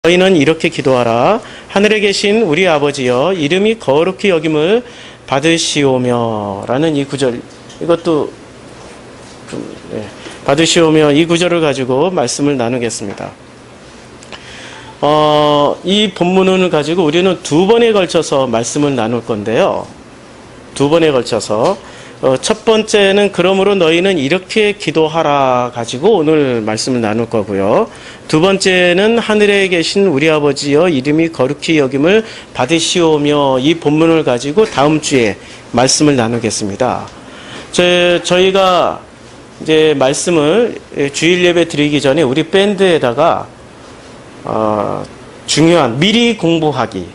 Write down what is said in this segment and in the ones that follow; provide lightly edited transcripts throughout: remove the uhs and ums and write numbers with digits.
너희는 이렇게 기도하라. 하늘에 계신 우리 아버지여, 이름이 거룩히 여김을 받으시오며 라는 이 구절, 이것도 좀, 받으시오며 이 구절을 가지고 말씀을 나누겠습니다. 이 본문을 가지고 우리는 두 번에 걸쳐서 말씀을 나눌 건데요. 두 번에 걸쳐서 첫 번째는 그러므로 너희는 이렇게 기도하라 가지고 오늘 말씀을 나눌 거고요. 두 번째는 하늘에 계신 우리 아버지여, 이름이 거룩히 여김을 받으시오며 이 본문을 가지고 다음 주에 말씀을 나누겠습니다. 저희가 이제 말씀을 주일 예배 드리기 전에 우리 밴드에다가 중요한 미리 공부하기,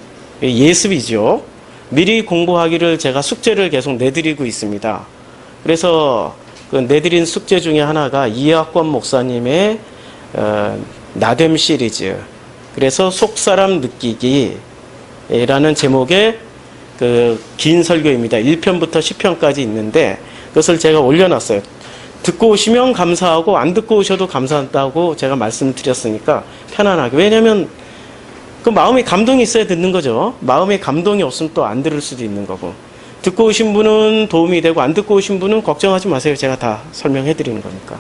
예습이죠. 미리 공부하기를 제가 숙제를 계속 내드리고 있습니다. 그래서 그 내드린 숙제 중에 하나가 이학권 목사님의 나뎀 시리즈, 그래서 속사람 느끼기라는 제목의 그 긴 설교입니다. 1편부터 10편까지 있는데 그것을 제가 올려놨어요. 듣고 오시면 감사하고 안 듣고 오셔도 감사하다고 제가 말씀드렸으니까 편안하게. 왜냐하면 그 마음에 감동이 있어야 듣는 거죠. 마음에 감동이 없으면 또 안 들을 수도 있는 거고. 듣고 오신 분은 도움이 되고 안 듣고 오신 분은 걱정하지 마세요. 제가 다 설명해 드리는 거니까.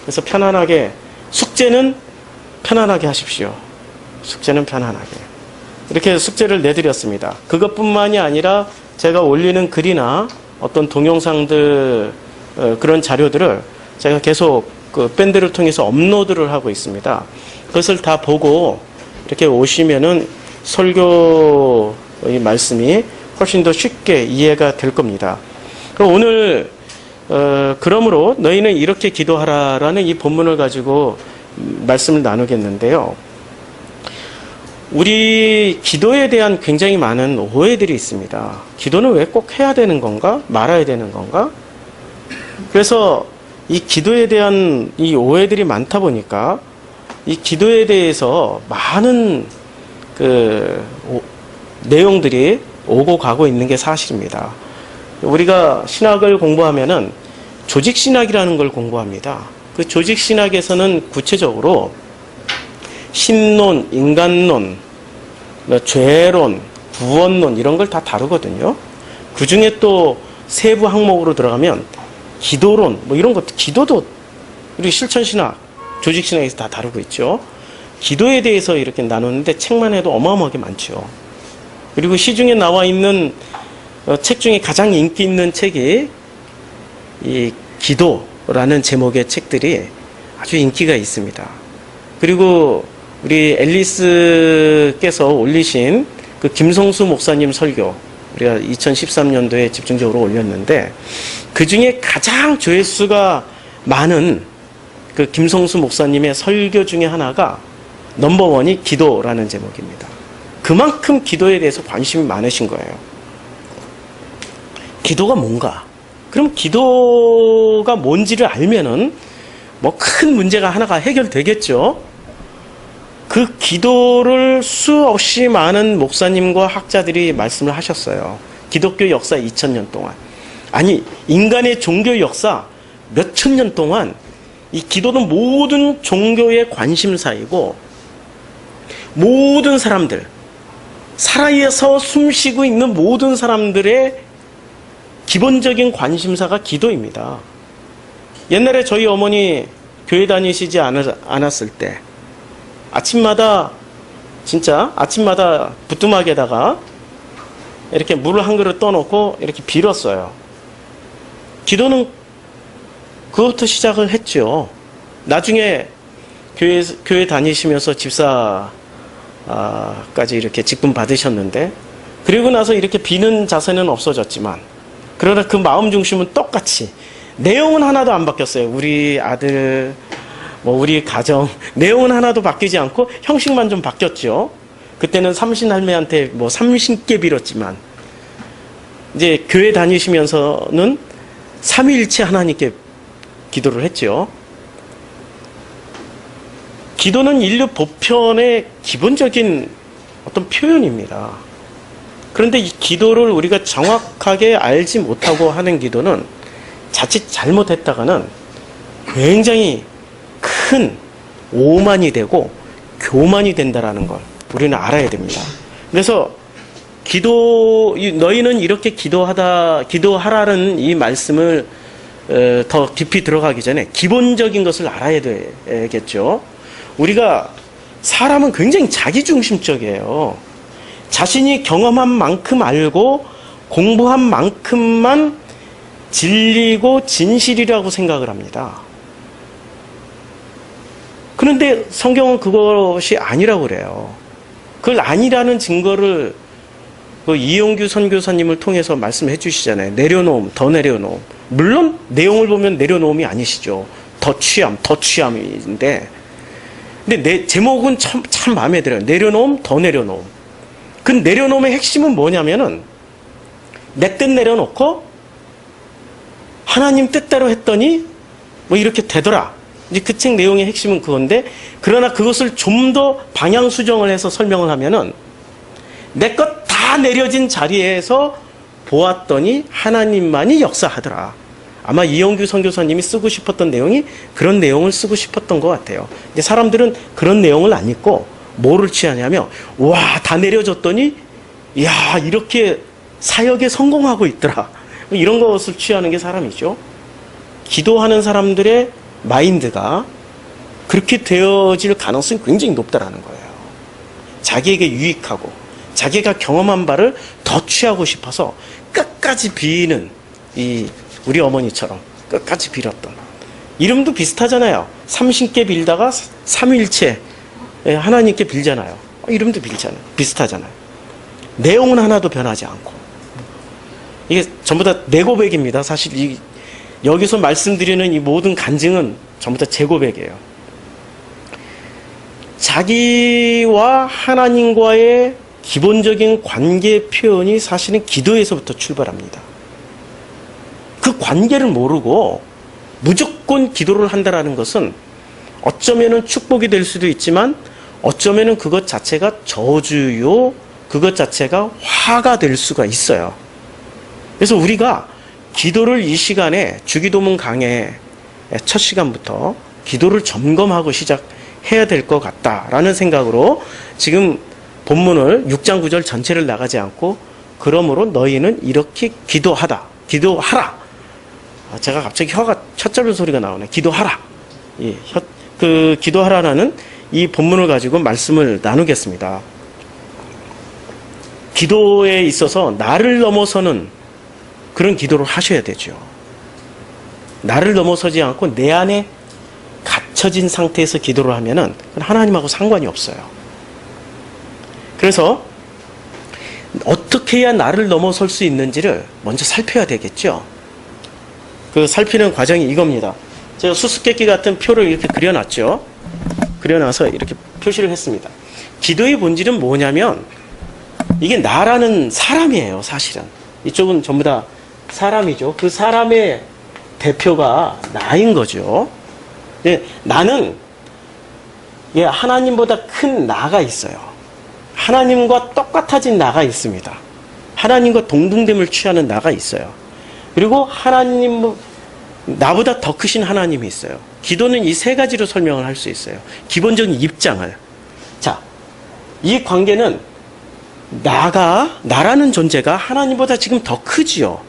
그래서 편안하게, 숙제는 편안하게 하십시오. 숙제는 편안하게. 이렇게 숙제를 내드렸습니다. 그것뿐만이 아니라 제가 올리는 글이나 어떤 동영상들, 그런 자료들을 제가 계속 그 밴드를 통해서 업로드를 하고 있습니다. 그것을 다 보고 이렇게 오시면은 설교의 말씀이 훨씬 더 쉽게 이해가 될 겁니다. 그럼 오늘 그러므로 너희는 이렇게 기도하라라는 이 본문을 가지고 말씀을 나누겠는데요. 우리 기도에 대한 굉장히 많은 오해들이 있습니다. 기도는 왜 꼭 해야 되는 건가? 말아야 되는 건가? 그래서 이 기도에 대한 이 오해들이 많다 보니까 이 기도에 대해서 많은 그 내용들이 오고 가고 있는 게 사실입니다. 우리가 신학을 공부하면은 조직신학이라는 걸 공부합니다. 그 조직신학에서는 구체적으로 신론, 인간론, 죄론, 구원론 이런 걸 다 다루거든요. 그 중에 또 세부 항목으로 들어가면 기도론, 뭐 이런 것도, 기도도 우리 실천신학, 조직신학에서 다 다루고 있죠. 기도에 대해서 이렇게 나누는데 책만 해도 어마어마하게 많죠. 그리고 시중에 나와 있는 책 중에 가장 인기 있는 책이 이 기도라는 제목의 책들이 아주 인기가 있습니다. 그리고 우리 앨리스께서 올리신 그 김성수 목사님 설교, 우리가 2013년도에 집중적으로 올렸는데 그 중에 가장 조회수가 많은 그 김성수 목사님의 설교 중에 하나가 넘버원이 기도라는 제목입니다. 그만큼 기도에 대해서 관심이 많으신 거예요. 기도가 뭔가? 그럼 기도가 뭔지를 알면은 뭐 큰 문제가 하나가 해결되겠죠. 그 기도를 수없이 많은 목사님과 학자들이 말씀을 하셨어요. 기독교 역사 2000년 동안. 아니, 인간의 종교 역사 몇천 년 동안 이 기도는 모든 종교의 관심사이고 모든 사람들, 살아서 숨쉬고 있는 모든 사람들의 기본적인 관심사가 기도입니다. 옛날에 저희 어머니 교회 다니시지 않았을 때 아침마다 부뚜막에다가 이렇게 물을 한 그릇 떠놓고 이렇게 빌었어요. 기도는 그것부터 시작을 했죠. 나중에 교회 다니시면서 집사까지 이렇게 직분 받으셨는데, 그리고 나서 이렇게 비는 자세는 없어졌지만, 그러나 그 마음 중심은 똑같이, 내용은 하나도 안 바뀌었어요. 우리 아들, 우리 가정, 내용은 하나도 바뀌지 않고 형식만 좀 바뀌었죠. 그때는 삼신할매한테 30개 빌었지만, 이제 교회 다니시면서는 삼위일체 하나님께 기도를 했죠. 기도는 인류 보편의 기본적인 어떤 표현입니다. 그런데 이 기도를 우리가 정확하게 알지 못하고 하는 기도는 자칫 잘못했다가는 굉장히 큰 오만이 되고 교만이 된다라는 걸 우리는 알아야 됩니다. 그래서 너희는 이렇게 기도하라는 이 말씀을 더 깊이 들어가기 전에 기본적인 것을 알아야 되겠죠. 우리가 사람은 굉장히 자기중심적이에요. 자신이 경험한 만큼 알고 공부한 만큼만 진리고 진실이라고 생각을 합니다. 그런데 성경은 그것이 아니라고 그래요. 그걸 아니라는 증거를 이용규 선교사님을 통해서 말씀해 주시잖아요. 내려놓음, 더 내려놓음. 물론 내용을 보면 내려놓음이 아니시죠. 더 취함인데 근데 내 제목은 참 마음에 들어요. 내려놓음, 더 내려놓음. 그 내려놓음의 핵심은 뭐냐면은 내 뜻 내려놓고 하나님 뜻대로 했더니 뭐 이렇게 되더라. 이제 그 책 내용의 핵심은 그건데, 그러나 그것을 좀 더 방향 수정을 해서 설명을 하면은 내 것 다 내려진 자리에서 보았더니 하나님만이 역사하더라. 아마 이영규 선교사님이 쓰고 싶었던 내용이 그런 내용을 쓰고 싶었던 것 같아요. 근데 사람들은 그런 내용을 안 읽고 뭐를 취하냐면, 와, 다 내려졌더니 야, 이렇게 사역에 성공하고 있더라. 이런 것을 취하는 게 사람이죠. 기도하는 사람들의 마인드가 그렇게 되어질 가능성이 굉장히 높다라는 거예요. 자기에게 유익하고 자기가 경험한 바를 더 취하고 싶어서 끝까지 비는 우리 어머니처럼 끝까지 빌었던. 이름도 비슷하잖아요. 삼신께 빌다가 삼일체 하나님께 빌잖아요. 이름도 빌잖아요. 비슷하잖아요. 내용은 하나도 변하지 않고. 이게 전부 다 내 고백입니다. 사실 여기서 말씀드리는 이 모든 간증은 전부 다 제 고백이에요. 자기와 하나님과의 기본적인 관계 표현이 사실은 기도에서부터 출발합니다. 그 관계를 모르고 무조건 기도를 한다는 것은 어쩌면은 축복이 될 수도 있지만 어쩌면은 그것 자체가 저주요, 그것 자체가 화가 될 수가 있어요. 그래서 우리가 기도를 이 시간에 주기도문 강의 첫 시간부터 기도를 점검하고 시작해야 될 것 같다라는 생각으로 지금 본문을 6장 9절 전체를 나가지 않고, 그러므로 너희는 이렇게 기도하라. 제가 갑자기 혀자를 소리가 나오네. 기도하라. 그 기도하라라는 이 본문을 가지고 말씀을 나누겠습니다. 기도에 있어서 나를 넘어서는 그런 기도를 하셔야 되죠. 나를 넘어서지 않고 내 안에 갇혀진 상태에서 기도를 하면은 하나님하고 상관이 없어요. 그래서 어떻게 해야 나를 넘어설 수 있는지를 먼저 살펴야 되겠죠. 그 살피는 과정이 이겁니다. 제가 수수께끼 같은 표를 이렇게 그려놨죠. 그려놔서 이렇게 표시를 했습니다. 기도의 본질은 뭐냐면 이게 나라는 사람이에요. 사실은 이쪽은 전부 다 사람이죠. 그 사람의 대표가 나인 거죠. 나는 하나님보다 큰 나가 있어요. 하나님과 똑같아진 나가 있습니다. 하나님과 동등됨을 취하는 나가 있어요. 그리고 나보다 더 크신 하나님이 있어요. 기도는 이 세 가지로 설명을 할 수 있어요. 기본적인 입장을. 자, 이 관계는 나라는 존재가 하나님보다 지금 더 크지요.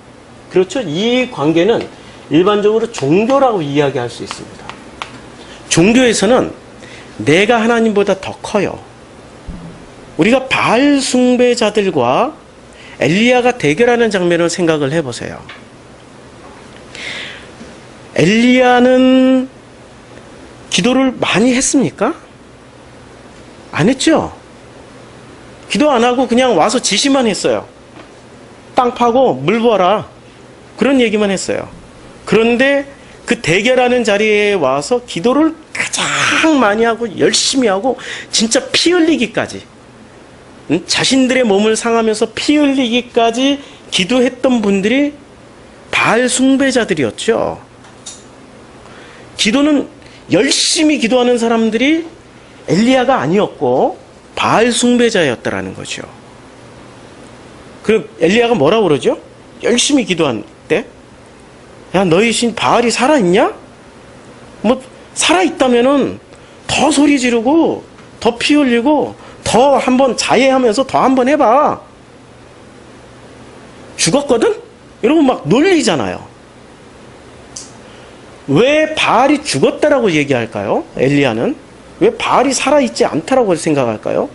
그렇죠? 이 관계는 일반적으로 종교라고 이야기할 수 있습니다. 종교에서는 내가 하나님보다 더 커요. 우리가 바알 숭배자들과 엘리야가 대결하는 장면을 생각을 해보세요. 엘리야는 기도를 많이 했습니까? 안 했죠? 기도 안 하고 그냥 와서 지시만 했어요. 땅 파고 물 부어라. 그런 얘기만 했어요. 그런데 그 대결하는 자리에 와서 기도를 가장 많이 하고 열심히 하고 진짜 피 흘리기까지, 자신들의 몸을 상하면서 피 흘리기까지 기도했던 분들이 바알 숭배자들이었죠. 기도는 열심히 기도하는 사람들이 엘리야가 아니었고 바알 숭배자였다라는 거죠. 그럼 엘리야가 뭐라고 그러죠? 열심히 기도한 때, 야, 너희 신 바알이 살아있냐? 뭐 살아있다면은 더 소리 지르고 더 피 흘리고 더 한번 자해하면서 더 한번 해봐. 죽었거든? 이러고 막 놀리잖아요. 왜 바알이 죽었다라고 얘기할까요? 엘리야는 왜 바알이 살아있지 않다라고 생각할까요?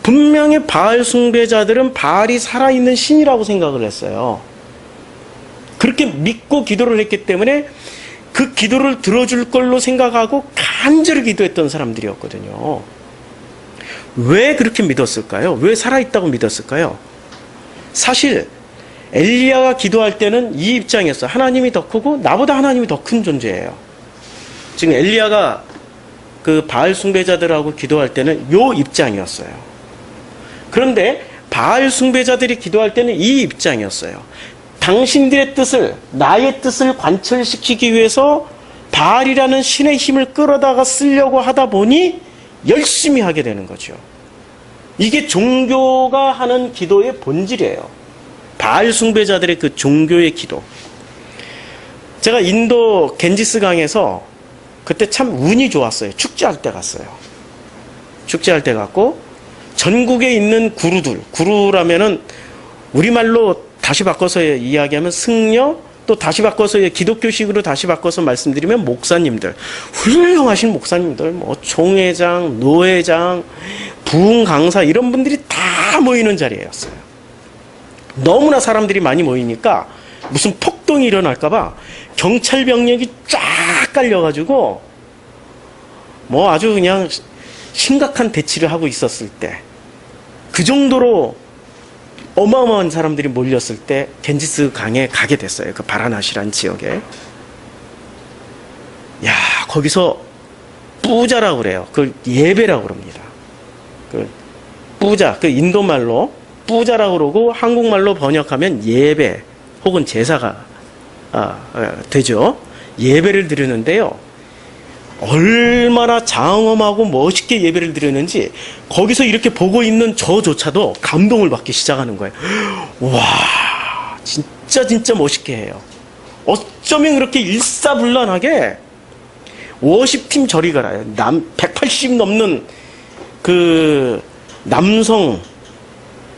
분명히 바알 숭배자들은 바알이 살아있는 신이라고 생각을 했어요. 그렇게 믿고 기도를 했기 때문에 그 기도를 들어줄 걸로 생각하고 간절히 기도했던 사람들이었거든요. 왜 그렇게 믿었을까요? 왜 살아있다고 믿었을까요? 사실 엘리야가 기도할 때는 이 입장이었어요. 하나님이 더 크고 나보다 하나님이 더 큰 존재예요. 지금 엘리야가 그 바알 숭배자들하고 기도할 때는 이 입장이었어요. 그런데 바알 숭배자들이 기도할 때는 이 입장이었어요. 당신들의 뜻을, 나의 뜻을 관철시키기 위해서 바알이라는 신의 힘을 끌어다가 쓰려고 하다 보니 열심히 하게 되는 거죠. 이게 종교가 하는 기도의 본질이에요. 바알 숭배자들의 그 종교의 기도. 제가 인도 겐지스 강에서 그때 참 운이 좋았어요. 축제할 때 갔어요. 축제할 때 갔고 전국에 있는 구루들, 구루라면은 우리말로 다시 바꿔서 이야기하면 승려, 또 다시 바꿔서 기독교식으로 다시 바꿔서 말씀드리면 목사님들, 훌륭하신 목사님들, 뭐 총회장, 노회장, 부흥 강사 이런 분들이 다 모이는 자리였어요. 너무나 사람들이 많이 모이니까 무슨 폭동이 일어날까봐 경찰 병력이 쫙 깔려가지고 뭐 아주 그냥 심각한 대치를 하고 있었을 때, 그 정도로 어마어마한 사람들이 몰렸을 때 겐지스 강에 가게 됐어요. 그 바라나시란 지역에. 야, 거기서 뿌자라고 그래요. 그 예배라고 그럽니다. 그 뿌자, 그 인도말로 뿌자라고 그러고 한국말로 번역하면 예배 혹은 제사가 되죠. 예배를 드리는데요. 얼마나 장엄하고 멋있게 예배를 드리는지 거기서 이렇게 보고 있는 저조차도 감동을 받기 시작하는 거예요. 와, 진짜 멋있게 해요. 어쩌면 그렇게 일사불란하게 워십팀 저리 가라요. 180 넘는 그 남성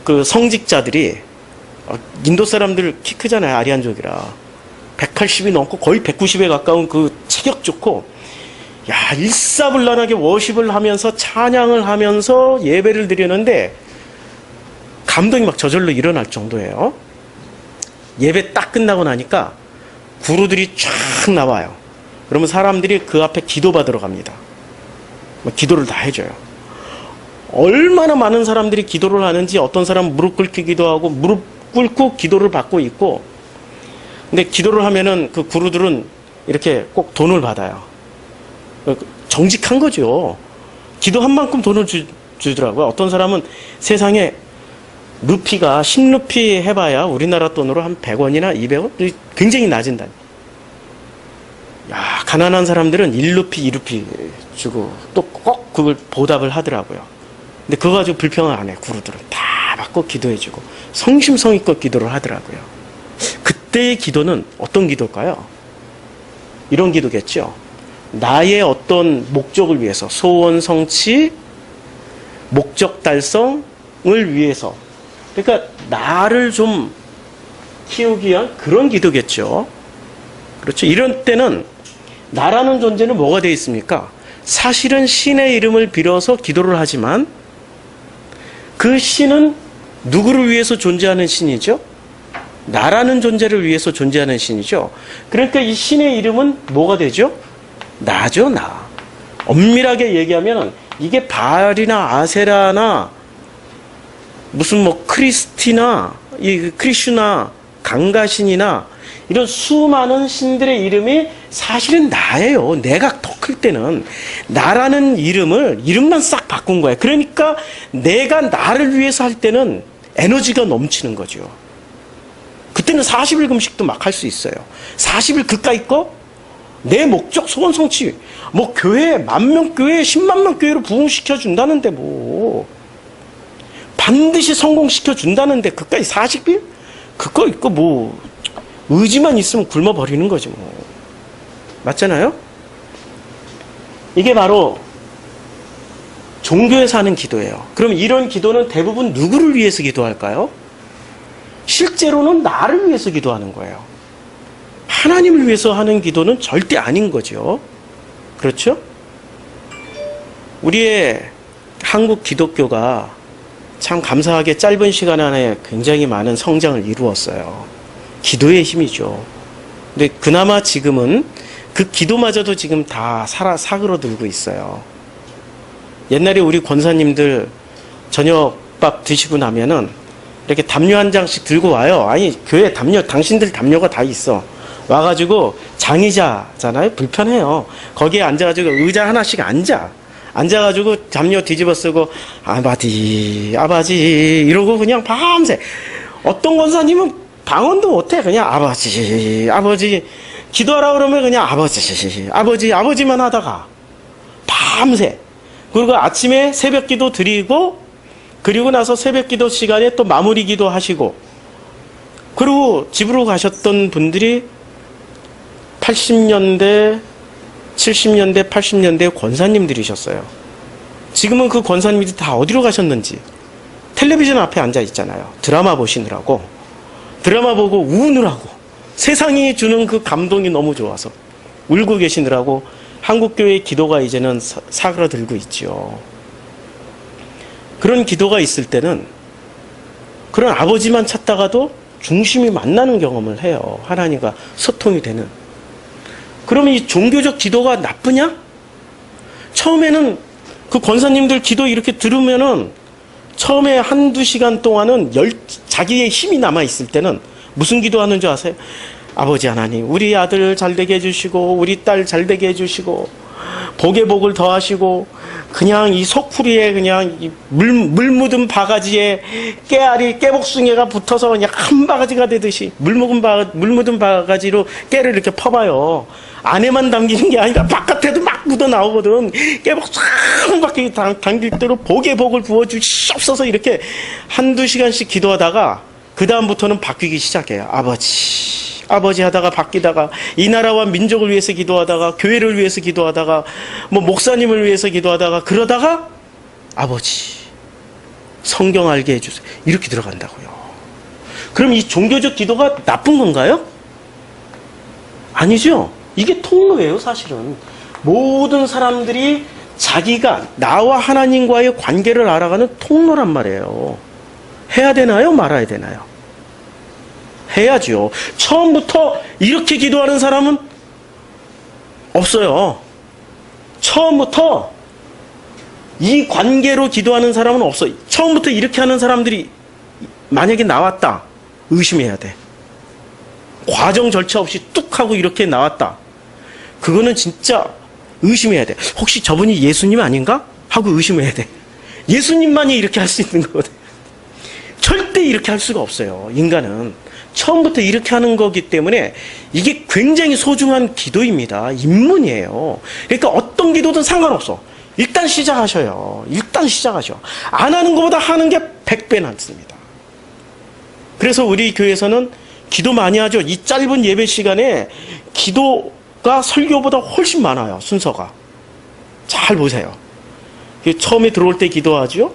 그 성직자들이, 인도 사람들 키 크잖아요. 아리안족이라 180이 넘고 거의 190에 가까운 그 체격 좋고, 야, 일사불란하게 워십을 하면서 찬양을 하면서 예배를 드리는데 감동이 막 저절로 일어날 정도예요. 예배 딱 끝나고 나니까 구루들이 쫙 나와요. 그러면 사람들이 그 앞에 기도받으러 갑니다. 기도를 다 해줘요. 얼마나 많은 사람들이 기도를 하는지, 어떤 사람은 무릎 꿇기 기도하고 무릎 꿇고 기도를 받고 있고, 근데 기도를 하면은 그 구루들은 이렇게 꼭 돈을 받아요. 정직한 거죠. 기도한 만큼 돈을 주더라고요. 어떤 사람은 세상에 루피가 10루피 해봐야 우리나라 돈으로 한 100원이나 200원? 굉장히 낮은 단위. 야, 가난한 사람들은 1루피, 2루피 주고 또 꼭 그걸 보답을 하더라고요. 근데 그거 가지고 불평을 안 해. 구루들은 다 받고 기도해주고 성심성의껏 기도를 하더라고요. 그때의 기도는 어떤 기도일까요? 이런 기도겠죠. 나의 어떤 목적을 위해서, 소원 성취, 목적 달성을 위해서, 그러니까 나를 좀 키우기 위한 그런 기도겠죠. 그렇죠. 이런 때는 나라는 존재는 뭐가 되어 있습니까? 사실은 신의 이름을 빌어서 기도를 하지만 그 신은 누구를 위해서 존재하는 신이죠? 나라는 존재를 위해서 존재하는 신이죠. 그러니까 이 신의 이름은 뭐가 되죠? 나죠, 나. 엄밀하게 얘기하면 이게 바알이나 아세라나 무슨 뭐 크리스티나 이 크리슈나 강가신이나 이런 수많은 신들의 이름이 사실은 나예요. 내가 더 클 때는 나라는 이름만 싹 바꾼 거예요. 그러니까 내가 나를 위해서 할 때는 에너지가 넘치는 거죠. 그때는 40일 금식도 막 할 수 있어요. 40일 그까이 거 내 목적 소원 성취, 뭐 교회 10,000명 교회 100,000명 교회로 부흥시켜 준다는데 뭐 반드시 성공시켜 준다는데 그까이 40일? 그거 있고 뭐 의지만 있으면 굶어 버리는 거지 뭐. 맞잖아요? 이게 바로 종교에서 하는 기도예요. 그럼 이런 기도는 대부분 누구를 위해서 기도할까요? 실제로는 나를 위해서 기도하는 거예요. 하나님을 위해서 하는 기도는 절대 아닌 거죠. 그렇죠? 우리의 한국 기독교가 참 감사하게 짧은 시간 안에 굉장히 많은 성장을 이루었어요. 기도의 힘이죠. 근데 그나마 지금은 그 기도마저도 지금 다 사그러들고 있어요. 옛날에 우리 권사님들 저녁밥 드시고 나면은 이렇게 담요 한 장씩 들고 와요. 아니, 교회 담요, 당신들 담요가 다 있어. 와가지고 장의자잖아요. 불편해요. 거기에 앉아가지고 의자 하나씩 앉아가지고 담요 뒤집어 쓰고 아바지 이러고 그냥 밤새. 어떤 권사님은 방언도 못해. 그냥 아버지 기도하라 그러면 그냥 아버지만 하다가 밤새. 그리고 아침에 새벽 기도 드리고 그리고 나서 새벽 기도 시간에 또 마무리 기도 하시고 그리고 집으로 가셨던 분들이 80년대, 70년대, 80년대 권사님들이셨어요. 지금은 그 권사님들이 다 어디로 가셨는지 텔레비전 앞에 앉아 있잖아요. 드라마 보시느라고. 드라마 보고 우느라고. 세상이 주는 그 감동이 너무 좋아서 울고 계시느라고 한국교회의 기도가 이제는 사그라들고 있죠. 그런 기도가 있을 때는 그런 아버지만 찾다가도 중심이 만나는 경험을 해요. 하나님과 소통이 되는. 그러면 이 종교적 기도가 나쁘냐? 처음에는 그 권사님들 기도 이렇게 들으면은 처음에 한두 시간 동안은 자기의 힘이 남아있을 때는 무슨 기도하는 줄 아세요? 아버지 하나님, 우리 아들 잘되게 해주시고 우리 딸 잘되게 해주시고 복에 복을 더하시고 그냥 이 소쿠리에 그냥 물 묻은 바가지에 깨복숭이가 붙어서 그냥 한 바가지가 되듯이 물 묻은 바가지로 깨를 이렇게 퍼봐요. 안에만 담기는 게 아니라 바깥에도 막 묻어 나오거든. 깨복숭이밖에 당길 대로 복에 복을 부어주시옵소서 이렇게 한두 시간씩 기도하다가 그 다음부터는 바뀌기 시작해요. 아버지 하다가 바뀌다가 이 나라와 민족을 위해서 기도하다가 교회를 위해서 기도하다가 뭐 목사님을 위해서 기도하다가 그러다가 아버지 성경 알게 해주세요. 이렇게 들어간다고요. 그럼 이 종교적 기도가 나쁜 건가요? 아니죠. 이게 통로예요. 사실은 모든 사람들이 자기가 나와 하나님과의 관계를 알아가는 통로란 말이에요. 해야 되나요? 말아야 되나요? 해야죠. 처음부터 이렇게 기도하는 사람은 없어요. 처음부터 이 관계로 기도하는 사람은 없어요. 처음부터 이렇게 하는 사람들이 만약에 나왔다. 의심해야 돼. 과정 절차 없이 뚝 하고 이렇게 나왔다. 그거는 진짜 의심해야 돼. 혹시 저분이 예수님 아닌가? 하고 의심해야 돼. 예수님만이 이렇게 할 수 있는 거거든. 절대 이렇게 할 수가 없어요. 인간은. 처음부터 이렇게 하는 거기 때문에 이게 굉장히 소중한 기도입니다. 입문이에요. 그러니까 어떤 기도든 상관없어. 일단 시작하셔요. 안 하는 것보다 하는 게 100배 낫습니다. 그래서 우리 교회에서는 기도 많이 하죠. 이 짧은 예배 시간에 기도가 설교보다 훨씬 많아요. 순서가. 잘 보세요. 처음에 들어올 때 기도하죠.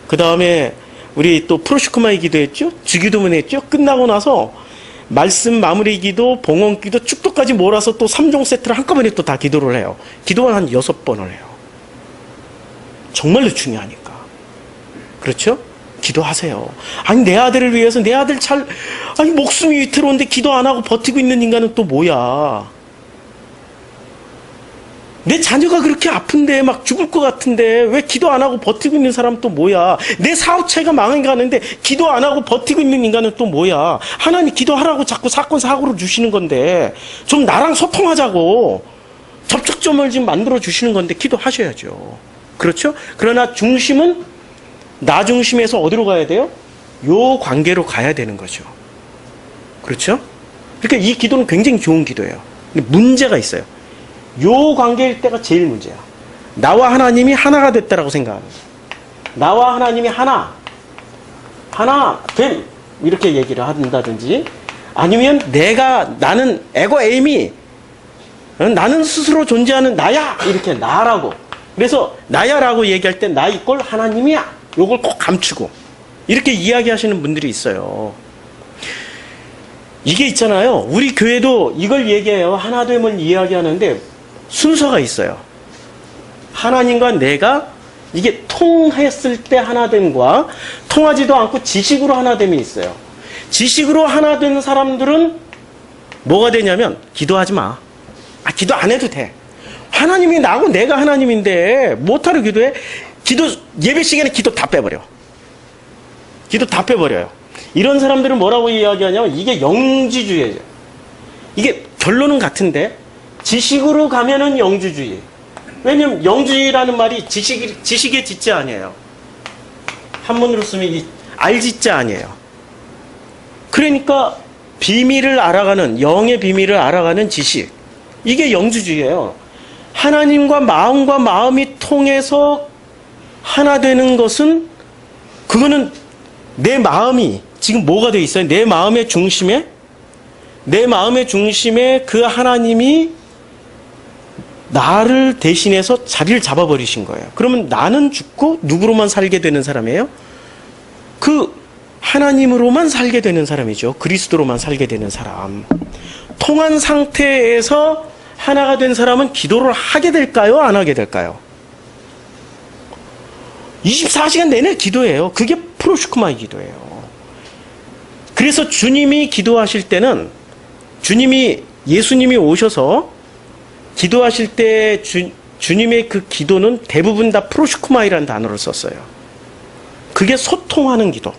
그 다음에 우리 또 프로시코마이 기도했죠. 주기도문 했죠. 끝나고 나서 말씀 마무리 기도, 봉헌 기도, 축도까지 몰아서 또 3종 세트를 한꺼번에 또 다 기도를 해요. 기도는 한 6번을 해요. 정말로 중요하니까. 그렇죠? 기도하세요. 아니 내 아들을 위해서 내 아들 아니 목숨이 위태로운데 기도 안 하고 버티고 있는 인간은 또 뭐야. 내 자녀가 그렇게 아픈데 막 죽을 것 같은데 왜 기도 안 하고 버티고 있는 사람은 또 뭐야. 내 사업체가 망해가는데 기도 안 하고 버티고 있는 인간은 또 뭐야. 하나님 기도하라고 자꾸 사건 사고를 주시는 건데 좀 나랑 소통하자고 접촉점을 지금 만들어 주시는 건데 기도하셔야죠. 그렇죠? 그러나 중심은 나 중심에서 어디로 가야 돼요? 요 관계로 가야 되는 거죠. 그렇죠? 그러니까 이 기도는 굉장히 좋은 기도예요. 근데 문제가 있어요. 요 관계일 때가 제일 문제야. 나와 하나님이 하나가 됐다라고 생각하는 거야. 나와 하나님이 하나 됨 이렇게 얘기를 한다든지 아니면 나는 에고 에임이 나는 스스로 존재하는 나야 이렇게 나라고 그래서 나야라고 얘기할 때 나 이꼴 하나님이야. 요걸 꼭 감추고 이렇게 이야기하시는 분들이 있어요. 이게 있잖아요. 우리 교회도 이걸 얘기해요. 하나됨을 이야기하는데 순서가 있어요. 하나님과 내가 이게 통했을 때 하나됨과 통하지도 않고 지식으로 하나됨이 있어요. 지식으로 하나된 사람들은 뭐가 되냐면 기도하지 마. 기도 안 해도 돼. 하나님이 나고 내가 하나님인데 못하러 기도해? 예배 시간에 기도 다 빼버려. 기도 다 빼버려요. 이런 사람들은 뭐라고 이야기하냐면 이게 영지주의예요. 이게 결론은 같은데 지식으로 가면은 영주주의. 왜냐면 영주의라는 말이 지식의 지자 아니에요. 한문으로 쓰면 이 알지자 아니에요. 그러니까 비밀을 알아가는, 영의 비밀을 알아가는 지식. 이게 영주주의예요. 하나님과 마음이 통해서 하나 되는 것은 그거는 내 마음이 지금 뭐가 돼 있어요? 내 마음의 중심에 그 하나님이 나를 대신해서 자리를 잡아버리신 거예요. 그러면 나는 죽고 누구로만 살게 되는 사람이에요? 그 하나님으로만 살게 되는 사람이죠. 그리스도로만 살게 되는 사람. 통한 상태에서 하나가 된 사람은 기도를 하게 될까요? 안 하게 될까요? 24시간 내내 기도해요. 그게 프로슈크마의 기도예요. 그래서 주님이 기도하실 때는 예수님이 오셔서 기도하실 때 주님의 그 기도는 대부분 다 프로슈크마이라는 단어를 썼어요. 그게 소통하는 기도.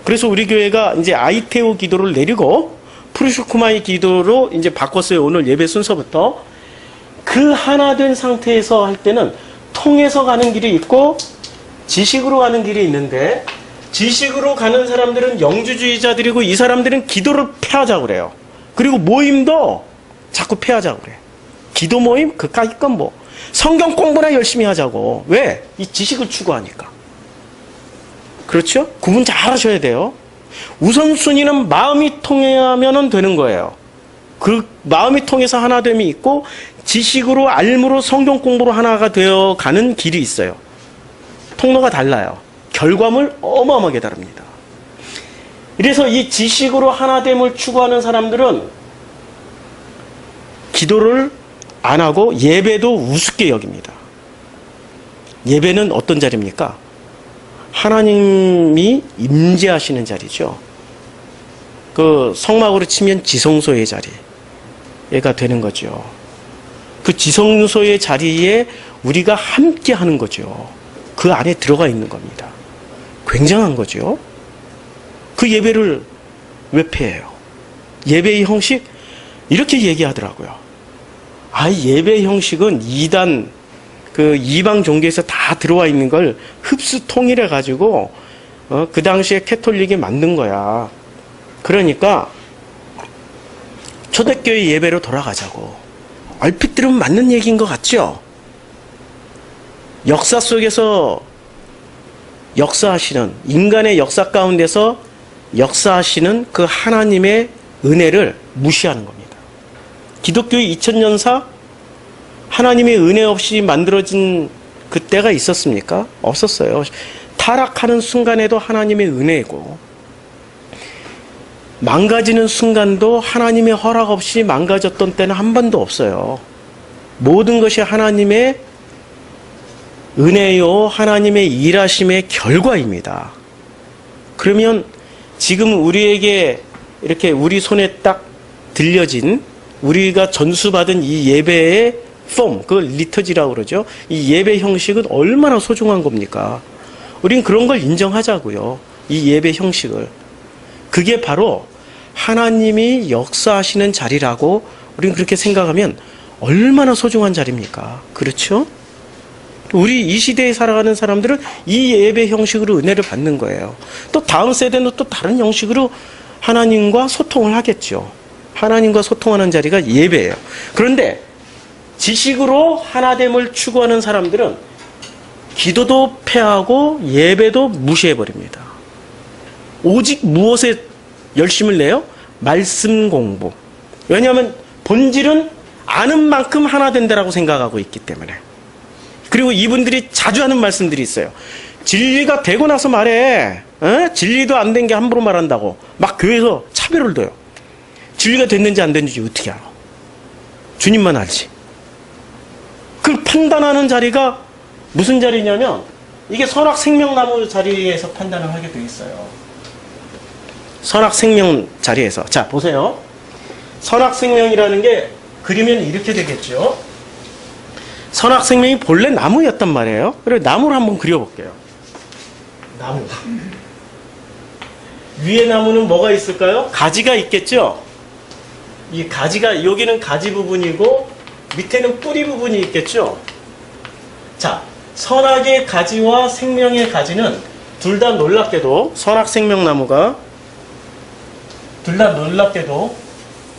그래서 우리 교회가 이제 아이테오 기도를 내리고 프로슈크마이 기도로 이제 바꿨어요. 오늘 예배 순서부터. 그 하나 된 상태에서 할 때는 통해서 가는 길이 있고 지식으로 가는 길이 있는데 지식으로 가는 사람들은 영주주의자들이고 이 사람들은 기도를 폐하자고 그래요. 그리고 모임도 자꾸 폐하자고 그래. 기도 모임? 그까짓 건 뭐. 성경 공부나 열심히 하자고. 왜? 이 지식을 추구하니까. 그렇죠? 구분 잘 하셔야 돼요. 우선순위는 마음이 통하면 되는 거예요. 그 마음이 통해서 하나됨이 있고 지식으로 알므로 성경 공부로 하나가 되어 가는 길이 있어요. 통로가 달라요. 결과물 어마어마하게 다릅니다. 그래서 이 지식으로 하나됨을 추구하는 사람들은 기도를 안 하고 예배도 우습게 여깁니다. 예배는 어떤 자리입니까? 하나님이 임재하시는 자리죠. 그 성막으로 치면 지성소의 자리가 되는 거죠. 그 지성소의 자리에 우리가 함께 하는 거죠. 그 안에 들어가 있는 겁니다. 굉장한 거죠. 그 예배를 왜 폐해요? 예배의 형식? 이렇게 얘기하더라고요. 예배 형식은 이방 종교에서 다 들어와 있는 걸 흡수 통일해 가지고 그 당시에 캐톨릭이 만든 거야. 그러니까 초대교회 예배로 돌아가자고. 얼핏 들으면 맞는 얘기인 것 같죠? 역사 속에서 역사하시는, 인간의 역사 가운데서 역사하시는 그 하나님의 은혜를 무시하는 겁니다. 기독교의 2000년사 하나님의 은혜 없이 만들어진 그때가 있었습니까? 없었어요. 타락하는 순간에도 하나님의 은혜고, 망가지는 순간도 하나님의 허락 없이 망가졌던 때는 한 번도 없어요. 모든 것이 하나님의 은혜요, 하나님의 일하심의 결과입니다. 그러면 지금 우리에게 이렇게 우리 손에 딱 들려진, 우리가 전수받은 이 예배의 그걸 리터지라고 그러죠. 이 예배 형식은 얼마나 소중한 겁니까? 우린 그런 걸 인정하자고요. 이 예배 형식을. 그게 바로 하나님이 역사하시는 자리라고 우린 그렇게 생각하면 얼마나 소중한 자리입니까? 그렇죠? 우리 이 시대에 살아가는 사람들은 이 예배 형식으로 은혜를 받는 거예요. 또 다음 세대는 또 다른 형식으로 하나님과 소통을 하겠죠. 하나님과 소통하는 자리가 예배예요. 그런데 지식으로 하나됨을 추구하는 사람들은 기도도 폐하고 예배도 무시해버립니다. 오직 무엇에 열심을 내요? 말씀 공부. 왜냐하면 본질은 아는 만큼 하나 된다라고 생각하고 있기 때문에. 그리고 이분들이 자주 하는 말씀들이 있어요. 진리가 되고 나서 말해. 진리도 안 된 게 함부로 말한다고. 막 교회에서 차별을 둬요. 진리가 됐는지 안 됐는지 어떻게 알아? 주님만 알지. 그걸 판단하는 자리가 무슨 자리냐면 이게 선악생명나무 자리에서 판단을 하게 돼 있어요. 선악생명 자리에서. 자, 보세요. 선악생명이라는 게 그리면 이렇게 되겠죠. 선악생명이 본래 나무였단 말이에요. 그래서 나무를 한번 그려볼게요. 나무. 위에 나무는 뭐가 있을까요? 가지가 있겠죠? 이 가지가, 여기는 가지 부분이고 밑에는 뿌리 부분이 있겠죠? 자, 선악의 가지와 생명의 가지는 둘 다 놀랍게도, 선악생명나무가 둘 다 놀랍게도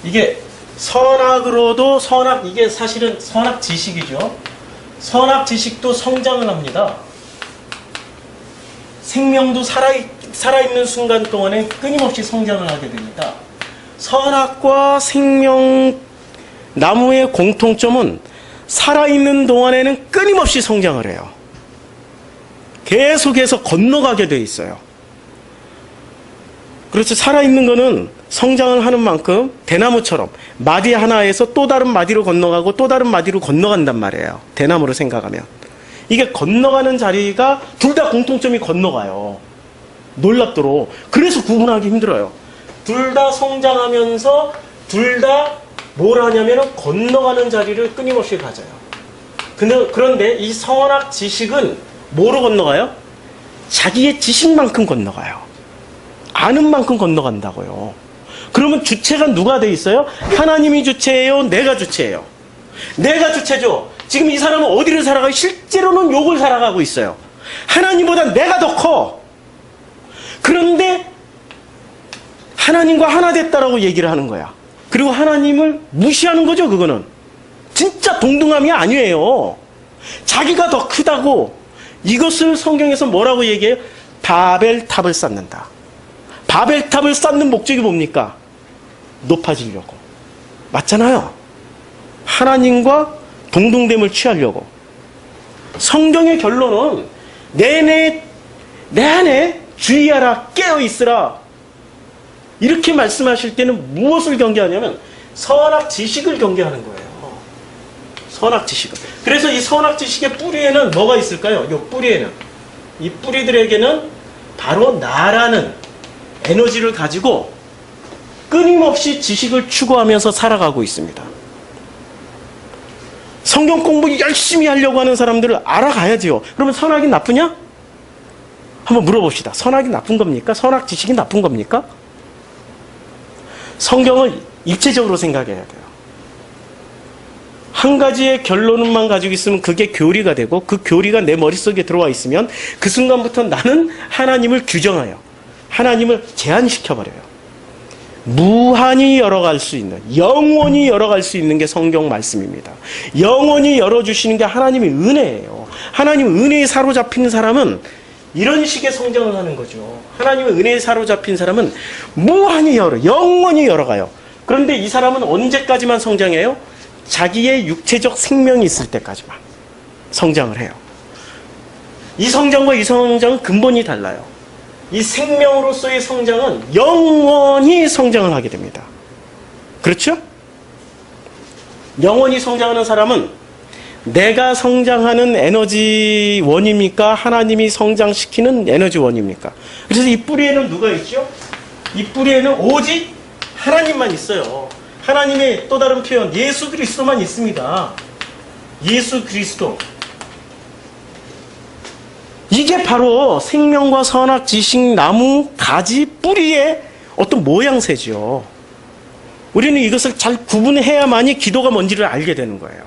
이게 선악으로도 이게 사실은 선악 지식이죠. 선악 지식도 성장을 합니다. 생명도 살아있는 순간 동안에 끊임없이 성장을 하게 됩니다. 선악과 생명 나무의 공통점은 살아있는 동안에는 끊임없이 성장을 해요. 계속해서 건너가게 돼 있어요. 그렇죠. 살아있는 거는 성장을 하는 만큼 대나무처럼 마디 하나에서 또 다른 마디로 건너가고 또 다른 마디로 건너간단 말이에요. 대나무로 생각하면. 이게 건너가는 자리가 둘 다 공통점이 건너가요. 놀랍도록. 그래서 구분하기 힘들어요. 둘 다 성장하면서 둘 다 뭘 하냐면 건너가는 자리를 끊임없이 가져요. 그런데 이 선악 지식은 뭐로 건너가요? 자기의 지식만큼 건너가요. 아는 만큼 건너간다고요. 그러면 주체가 누가 돼 있어요? 하나님이 주체예요? 내가 주체예요? 내가 주체죠. 지금 이 사람은 어디를 살아가요? 실제로는 욕을 살아가고 있어요. 하나님보다 내가 더 커. 그런데 하나님과 하나 됐다라고 얘기를 하는 거야. 그리고 하나님을 무시하는 거죠, 그거는. 진짜 동등함이 아니에요. 자기가 더 크다고. 이것을 성경에서 뭐라고 얘기해요? 바벨탑을 쌓는다. 바벨탑을 쌓는 목적이 뭡니까? 높아지려고. 맞잖아요. 하나님과 동등됨을 취하려고. 성경의 결론은 내 안에 주의하라, 깨어있으라. 이렇게 말씀하실 때는 무엇을 경계하냐면 선악 지식을 경계하는 거예요. 선악 지식을. 그래서 이 선악 지식의 뿌리에는 뭐가 있을까요? 이 뿌리에는. 이 뿌리들에게는 바로 나라는 에너지를 가지고 끊임없이 지식을 추구하면서 살아가고 있습니다. 성경 공부 열심히 하려고 하는 사람들을 알아가야지요. 그러면 선악이 나쁘냐? 한번 물어봅시다. 선악이 나쁜 겁니까? 선악 지식이 나쁜 겁니까? 성경을 입체적으로 생각해야 돼요. 한 가지의 결론만 가지고 있으면 그게 교리가 되고 그 교리가 내 머릿속에 들어와 있으면 그 순간부터 나는 하나님을 규정하여 하나님을 제한시켜버려요. 무한히 열어갈 수 있는, 영원히 열어갈 수 있는 게 성경 말씀입니다. 영원히 열어주시는 게 하나님의 은혜예요. 하나님의 은혜에 사로잡힌 사람은 이런 식의 성장을 하는 거죠. 하나님의 은혜에 사로잡힌 사람은 무한히 영원히 열어가요. 그런데 이 사람은 언제까지만 성장해요? 자기의 육체적 생명이 있을 때까지만 성장을 해요. 이 성장과 이 성장은 근본이 달라요. 이 생명으로서의 성장은 영원히 성장을 하게 됩니다. 그렇죠? 영원히 성장하는 사람은 내가 성장하는 에너지원입니까? 하나님이 성장시키는 에너지원입니까? 그래서 이 뿌리에는 누가 있죠? 이 뿌리에는 오직 하나님만 있어요. 하나님의 또 다른 표현, 예수 그리스도만 있습니다. 예수 그리스도. 이게 바로 생명과 선악, 지식, 나무, 가지, 뿌리의 어떤 모양새죠. 우리는 이것을 잘 구분해야만이 기도가 뭔지를 알게 되는 거예요.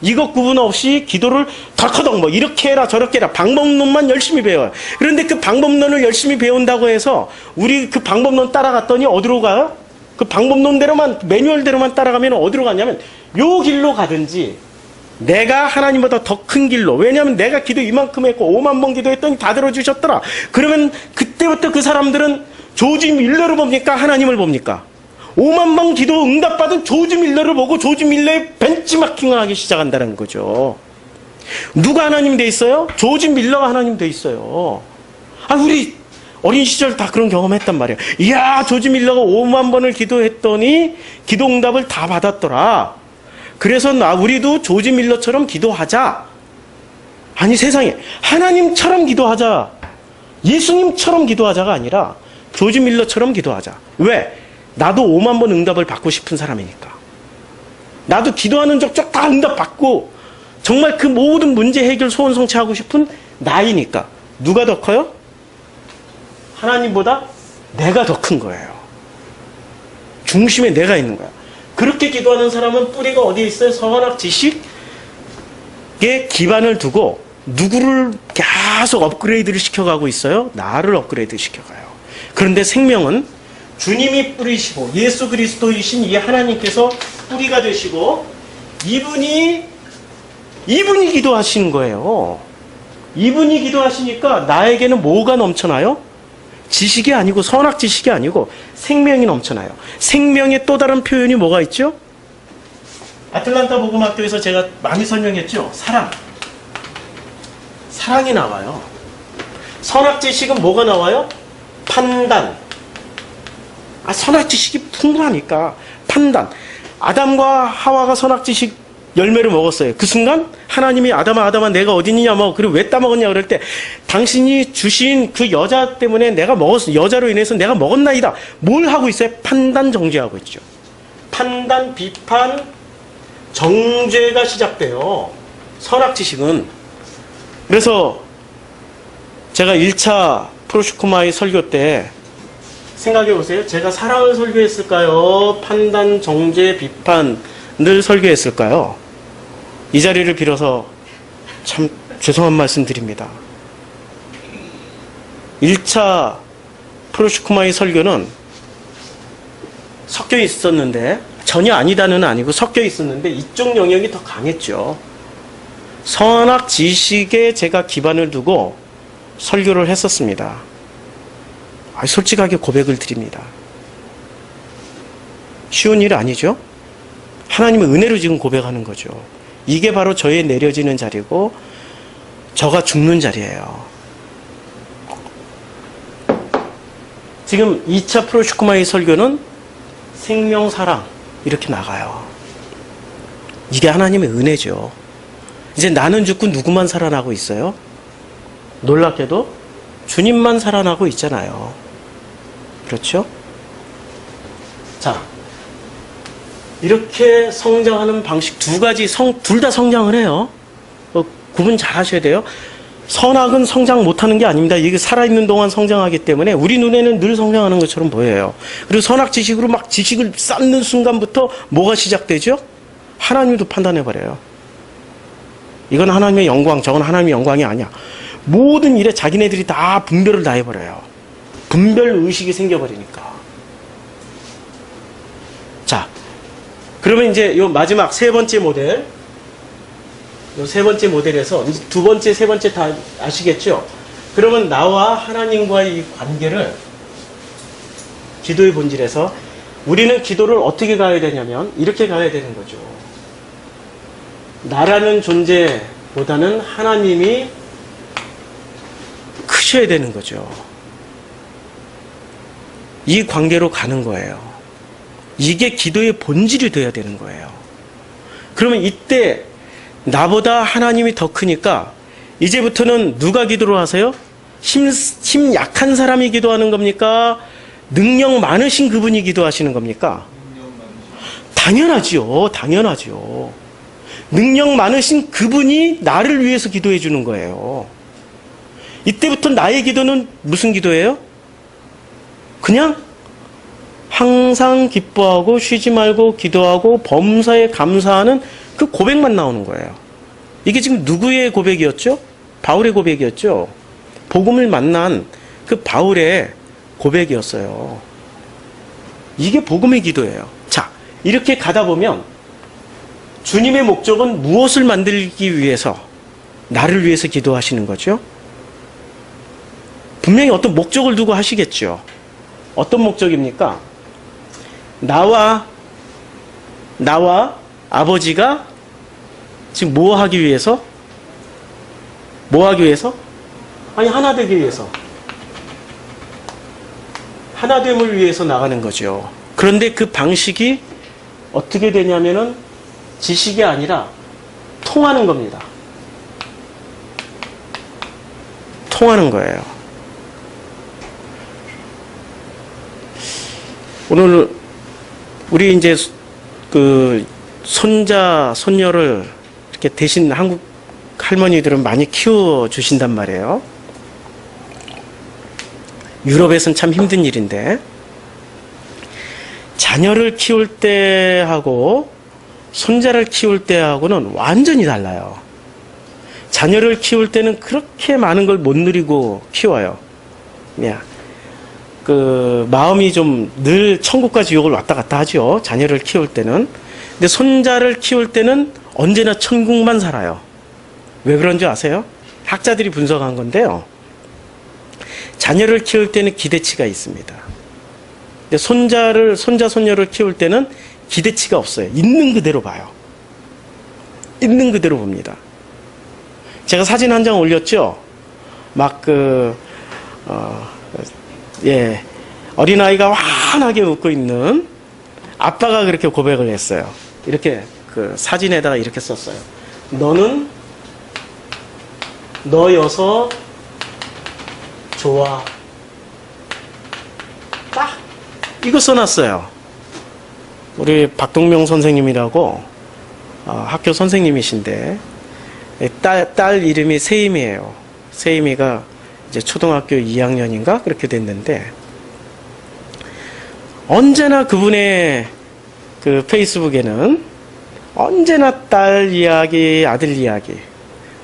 이것 구분 없이 기도를 덜커덕 뭐 이렇게 해라 저렇게 해라 방법론만 열심히 배워요. 그런데 그 방법론을 열심히 배운다고 해서 우리 그 방법론 따라갔더니 어디로 가요? 그 방법론대로만 매뉴얼대로만 따라가면 어디로 가냐면 요 길로 가든지 내가 하나님보다 더 큰 길로. 왜냐하면 내가 기도 이만큼 했고 5만 번 기도했더니 다 들어주셨더라. 그러면 그때부터 그 사람들은 조지 밀러를 봅니까? 하나님을 봅니까? 5만 번 기도 응답받은 조지 밀러를 보고 조지 밀러의 벤치마킹을 하기 시작한다는 거죠. 누가 하나님 돼 있어요? 조지 밀러가 하나님 돼 있어요. 아, 우리 어린 시절 다 그런 경험했단 말이에요. 이야, 조지 밀러가 5만 번을 기도했더니 기도 응답을 다 받았더라. 그래서 우리도 조지 밀러처럼 기도하자. 아니, 세상에 하나님처럼 기도하자. 예수님처럼 기도하자가 아니라 조지 밀러처럼 기도하자. 왜? 나도 5만 번 응답을 받고 싶은 사람이니까. 나도 기도하는 족족 다 응답 받고 정말 그 모든 문제 해결 소원 성취하고 싶은 나이니까. 누가 더 커요? 하나님보다 내가 더 큰 거예요. 중심에 내가 있는 거야. 그렇게 기도하는 사람은 뿌리가 어디에 있어요? 선악 지식에 기반을 두고 누구를 계속 업그레이드를 시켜가고 있어요? 나를 업그레이드 시켜가요. 그런데 생명은 주님이 뿌리시고 예수 그리스도이신 이 하나님께서 뿌리가 되시고 이분이 기도하시는 거예요. 이분이 기도하시니까 나에게는 뭐가 넘쳐나요? 지식이 아니고 선악 지식이 아니고 생명이 넘쳐나요. 생명의 또 다른 표현이 뭐가 있죠? 아틀란타 복음학교에서 제가 많이 설명했죠. 사랑이 나와요. 선악 지식은 뭐가 나와요? 판단. 선악 지식이 풍부하니까 판단. 아담과 하와가 선악 지식 열매를 먹었어요. 그 순간 하나님이 아담아 내가 어디 있느냐 그리고 왜 따먹었냐 그럴 때 당신이 주신 그 여자 때문에 내가 먹었어. 여자로 인해서 내가 먹었나이다. 뭘 하고 있어요? 판단 정죄하고 있죠. 판단, 비판, 정죄가 시작돼요. 선악 지식은. 그래서 제가 1차 프로슈코마의 설교 때 생각해 보세요. 제가 사랑을 설교했을까요? 판단, 정죄, 비판을 설교했을까요? 이 자리를 빌어서 참 죄송한 말씀 드립니다. 1차 프로슈코마의 설교는 섞여 있었는데 전혀 아니다는 아니고 섞여 있었는데 이쪽 영역이 더 강했죠. 선악 지식에 제가 기반을 두고 설교를 했었습니다. 솔직하게 고백을 드립니다. 쉬운 일 아니죠? 하나님의 은혜로 지금 고백하는 거죠. 이게 바로 저의 내려지는 자리고 저가 죽는 자리예요. 지금 2차 프로슈코마의 설교는 생명, 사랑 이렇게 나가요. 이게 하나님의 은혜죠. 이제 나는 죽고 누구만 살아나고 있어요? 놀랍게도 주님만 살아나고 있잖아요. 그렇죠? 자, 이렇게 성장하는 방식 두 가지 둘 다 성장을 해요. 구분 잘 하셔야 돼요. 선악은 성장 못하는 게 아닙니다. 이게 살아있는 동안 성장하기 때문에 우리 눈에는 늘 성장하는 것처럼 보여요. 그리고 선악 지식으로 막 지식을 쌓는 순간부터 뭐가 시작되죠? 하나님도 판단해버려요. 이건 하나님의 영광, 저건 하나님의 영광이 아니야. 모든 일에 자기네들이 다 분별을 다 해버려요. 분별 의식이 생겨버리니까. 자, 그러면 이제 요 마지막 세 번째 모델, 요 세 번째 모델에서 두 번째, 세 번째 다 아시겠죠? 그러면 나와 하나님과의 이 관계를 기도의 본질에서 우리는 기도를 어떻게 가야 되냐면 이렇게 가야 되는 거죠. 나라는 존재보다는 하나님이 크셔야 되는 거죠. 이 관계로 가는 거예요. 이게 기도의 본질이 돼야 되는 거예요. 그러면 이때 나보다 하나님이 더 크니까 이제부터는 누가 기도를 하세요? 힘 약한 사람이 기도하는 겁니까? 능력 많으신 그분이 기도하시는 겁니까? 당연하지요. 당연하지요. 능력 많으신 그분이 나를 위해서 기도해 주는 거예요. 이때부터 나의 기도는 무슨 기도예요? 그냥 항상 기뻐하고 쉬지 말고 기도하고 범사에 감사하는 그 고백만 나오는 거예요. 이게 지금 누구의 고백이었죠? 바울의 고백이었죠. 복음을 만난 그 바울의 고백이었어요. 이게 복음의 기도예요. 자, 이렇게 가다 보면 주님의 목적은 무엇을 만들기 위해서 나를 위해서 기도하시는 거죠? 분명히 어떤 목적을 두고 하시겠죠. 어떤 목적입니까? 나와 아버지가 지금 뭐 하기 위해서? 뭐 하기 위해서? 아니, 하나 되기 위해서. 하나됨을 위해서 나가는 거죠. 그런데 그 방식이 어떻게 되냐면은 지식이 아니라 통하는 겁니다. 통하는 거예요. 오늘 우리 이제 그 손자, 손녀를 이렇게 대신 한국 할머니들은 많이 키워 주신단 말이에요. 유럽에서는 참 힘든 일인데, 자녀를 키울 때하고 손자를 키울 때하고는 완전히 달라요. 자녀를 키울 때는 그렇게 많은 걸 못 누리고 키워요. 그 마음이 좀 늘 천국과 지옥을 왔다 갔다 하죠. 자녀를 키울 때는. 근데 손자를 키울 때는 언제나 천국만 살아요. 왜 그런지 아세요? 학자들이 분석한 건데요. 자녀를 키울 때는 기대치가 있습니다. 근데 손자, 손녀를 키울 때는 기대치가 없어요. 있는 그대로 봐요. 있는 그대로 봅니다. 제가 사진 한 장 올렸죠? 어린아이가 환하게 웃고 있는 아빠가 그렇게 고백을 했어요. 이렇게 그 사진에다가 이렇게 썼어요. 너는 너여서 좋아. 딱 이거 써놨어요. 우리 박동명 선생님이라고 학교 선생님이신데 딸 이름이 세임이에요. 세임이가 이제 초등학교 2학년인가 그렇게 됐는데 언제나 그분의 그 페이스북에는 언제나 딸 이야기, 아들 이야기.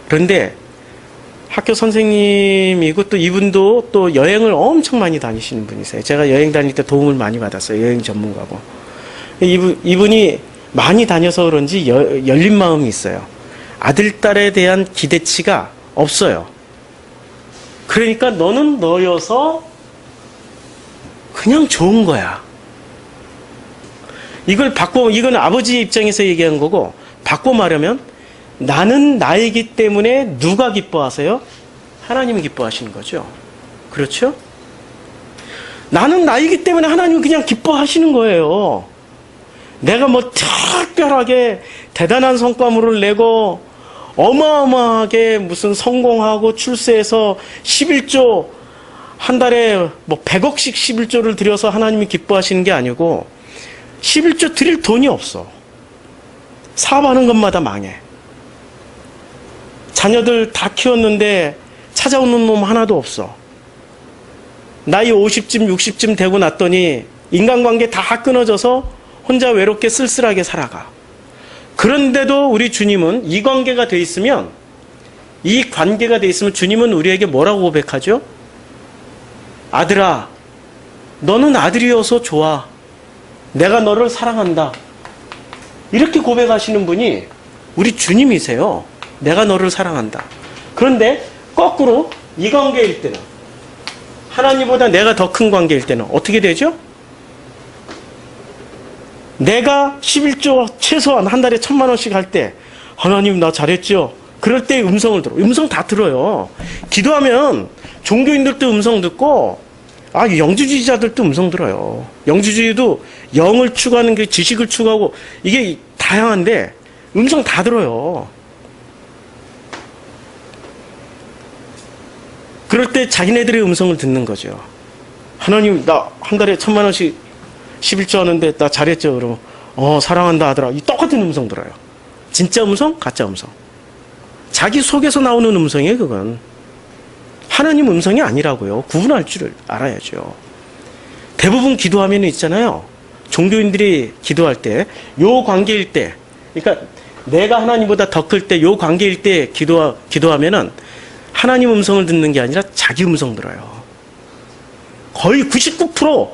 그런데 학교 선생님이고 또 이분도 또 여행을 엄청 많이 다니시는 분이세요. 제가 여행 다닐 때 도움을 많이 받았어요. 여행 전문가고. 이분이 많이 다녀서 그런지 열린 마음이 있어요. 아들, 딸에 대한 기대치가 없어요. 그러니까 너는 너여서 그냥 좋은 거야. 이건 아버지 입장에서 얘기한 거고, 바꿔 말하면 나는 나이기 때문에 누가 기뻐하세요? 하나님이 기뻐하시는 거죠. 그렇죠? 나는 나이기 때문에 하나님이 그냥 기뻐하시는 거예요. 내가 뭐 특별하게 대단한 성과물을 내고 어마어마하게 무슨 성공하고 출세해서 11조 한 달에 뭐 100억씩 11조를 들여서 하나님이 기뻐하시는 게 아니고 11조 드릴 돈이 없어. 사업하는 것마다 망해. 자녀들 다 키웠는데 찾아오는 놈 하나도 없어. 나이 50쯤 60쯤 되고 났더니 인간관계 다 끊어져서 혼자 외롭게 쓸쓸하게 살아가. 그런데도 우리 주님은 이 관계가 돼 있으면 주님은 우리에게 뭐라고 고백하죠? 아들아, 너는 아들이어서 좋아. 내가 너를 사랑한다. 이렇게 고백하시는 분이 우리 주님이세요. 내가 너를 사랑한다. 그런데 거꾸로 이 관계일 때는, 하나님보다 내가 더 큰 관계일 때는 어떻게 되죠? 내가 11조 최소한 한 달에 1,000만 원씩 할 때 하나님 나 잘했죠? 그럴 때 음성을 들어. 음성 다 들어요. 기도하면 종교인들도 음성 듣고 영주주의자들도 음성 들어요. 영주주의도 영을 추구하는 게 지식을 추구하고 이게 다양한데 음성 다 들어요. 그럴 때 자기네들의 음성을 듣는 거죠. 하나님 나 한 달에 1,000만 원씩 11조 하는데 나 잘했죠. 그러면 사랑한다 아들아. 이 똑같은 음성 들어요. 진짜 음성, 가짜 음성. 자기 속에서 나오는 음성이에요. 그건 하나님 음성이 아니라고요. 구분할 줄 알아야죠. 대부분 기도하면 있잖아요. 종교인들이 기도할 때 요 관계일 때, 그러니까 내가 하나님보다 더 클 때 요 관계일 때 기도하면은 하나님 음성을 듣는 게 아니라 자기 음성 들어요. 거의 99%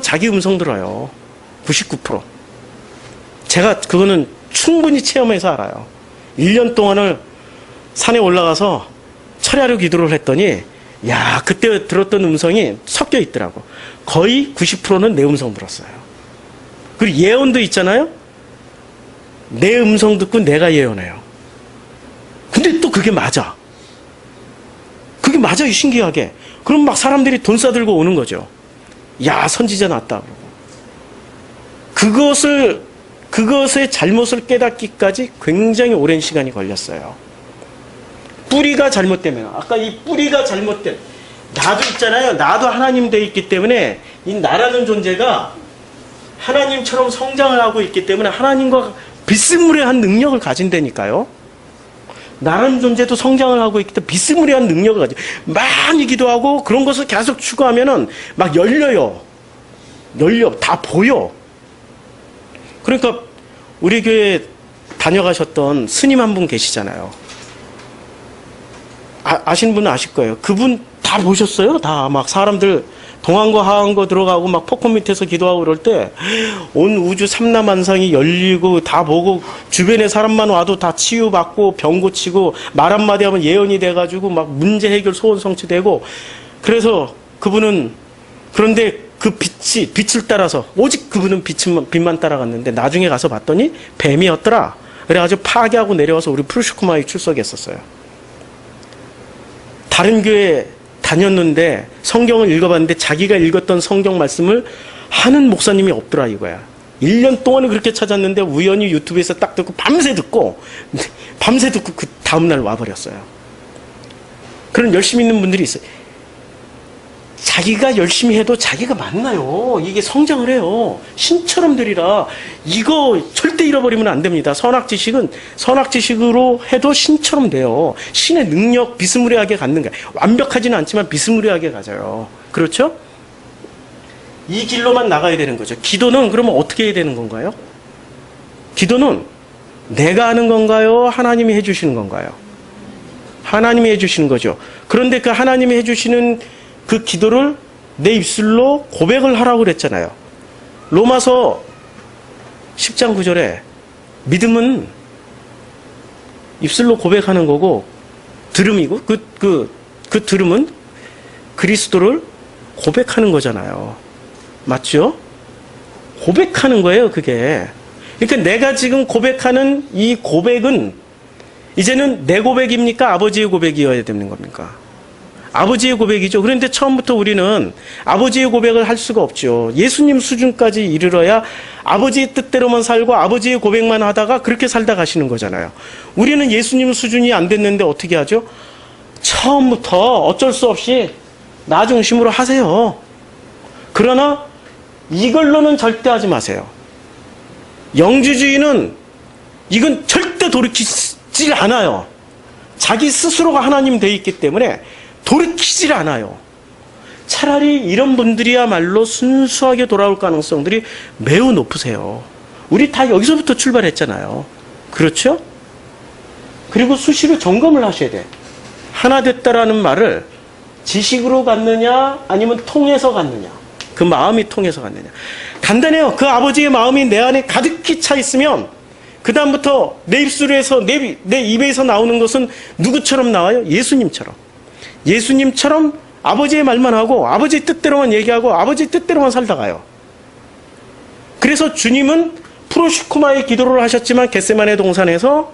자기 음성 들어요. 99%. 제가 그거는 충분히 체험해서 알아요. 1년 동안을 산에 올라가서 철야로 기도를 했더니 그때 들었던 음성이 섞여 있더라고. 거의 90%는 내 음성 들었어요. 그리고 예언도 있잖아요. 내 음성 듣고 내가 예언해요. 근데 또 그게 맞아. 그게 맞아요, 신기하게. 그럼 막 사람들이 돈 싸들고 오는 거죠. 야, 선지자 낫다. 그것의 잘못을 깨닫기까지 굉장히 오랜 시간이 걸렸어요. 뿌리가 잘못되면, 아까 이 뿌리가 잘못된, 나도 있잖아요. 나도 하나님 돼 있기 때문에 이 나라는 존재가 하나님처럼 성장을 하고 있기 때문에 하나님과 비스무리한 능력을 가진다니까요. 나라는 존재도 성장을 하고 있기 때문에 비스무리한 능력을 가지고 많이 기도하고 그런 것을 계속 추구하면은 막 열려, 다 보여. 그러니까 우리 교회 다녀가셨던 스님 한 분 계시잖아요. 아시는 분은 아실 거예요. 그분 다 보셨어요? 다 막 사람들 동안거 하안거 들어가고 막 폭포 밑에서 기도하고 그럴 때 온 우주 삼라만상이 열리고 다 보고 주변에 사람만 와도 다 치유받고 병 고치고 말 한마디 하면 예언이 돼가지고 막 문제 해결 소원 성취되고 그래서 그분은 그런데 그 빛을 따라서 오직 그분은 빛만 따라갔는데 나중에 가서 봤더니 뱀이었더라. 그래가지고 파괴하고 내려와서 우리 프루시코마에 출석했었어요. 다른 교회 다녔는데 성경을 읽어봤는데 자기가 읽었던 성경 말씀을 하는 목사님이 없더라 이거야. 1년 동안을 그렇게 찾았는데 우연히 유튜브에서 딱 듣고 밤새 듣고 그 다음날 와버렸어요. 그런 열심히 있는 분들이 있어요. 자기가 열심히 해도 자기가 만나요. 이게 성장을 해요. 신처럼 되리라. 이거 절대 잃어버리면 안 됩니다. 선악지식은 선악지식으로 해도 신처럼 돼요. 신의 능력 비스무리하게 갖는 거예요. 완벽하지는 않지만 비스무리하게 가져요. 그렇죠? 이 길로만 나가야 되는 거죠. 기도는 그러면 어떻게 해야 되는 건가요? 기도는 내가 하는 건가요? 하나님이 해주시는 건가요? 하나님이 해주시는 거죠. 그런데 그 하나님이 해주시는 그 기도를 내 입술로 고백을 하라고 그랬잖아요. 로마서 10장 9절에 믿음은 입술로 고백하는 거고 들음이고 그 들음은 그리스도를 고백하는 거잖아요. 맞죠? 고백하는 거예요, 그게. 그러니까 내가 지금 고백하는 이 고백은 이제는 내 고백입니까? 아버지의 고백이어야 되는 겁니까? 아버지의 고백이죠. 그런데 처음부터 우리는 아버지의 고백을 할 수가 없죠. 예수님 수준까지 이르러야 아버지의 뜻대로만 살고 아버지의 고백만 하다가 그렇게 살다 가시는 거잖아요. 우리는 예수님 수준이 안 됐는데 어떻게 하죠? 처음부터 어쩔 수 없이 나 중심으로 하세요. 그러나 이걸로는 절대 하지 마세요. 영주주의는 이건 절대 돌이키질 않아요. 자기 스스로가 하나님 돼 있기 때문에 돌이키질 않아요. 차라리 이런 분들이야말로 순수하게 돌아올 가능성들이 매우 높으세요. 우리 다 여기서부터 출발했잖아요. 그렇죠? 그리고 수시로 점검을 하셔야 돼. 하나 됐다라는 말을 지식으로 갖느냐 아니면 통해서 갖느냐. 그 마음이 통해서 갖느냐. 간단해요. 그 아버지의 마음이 내 안에 가득히 차 있으면 그 다음부터 내 입술에서 내 입에서 나오는 것은 누구처럼 나와요? 예수님처럼. 예수님처럼 아버지의 말만 하고 아버지의 뜻대로만 얘기하고 아버지의 뜻대로만 살다 가요. 그래서 주님은 프로시코마의 기도를 하셨지만 겟세마네 동산에서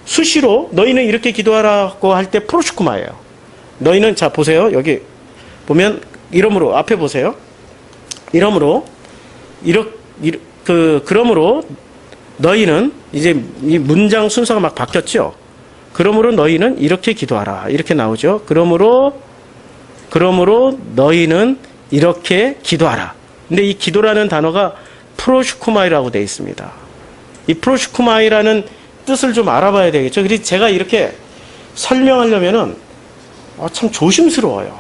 수시로 너희는 이렇게 기도하라고 할 때 프로시코마예요. 너희는 자 보세요. 여기 보면 이러므로 앞에 보세요. 이러므로 그러므로 너희는 이제 이 문장 순서가 막 바뀌었죠. 그러므로 너희는 이렇게 기도하라. 이렇게 나오죠. 그러므로 너희는 이렇게 기도하라. 근데 이 기도라는 단어가 프로슈쿠마이라고 되어 있습니다. 이 프로슈쿠마이라는 뜻을 좀 알아봐야 되겠죠. 그래서 제가 이렇게 설명하려면은 참 조심스러워요.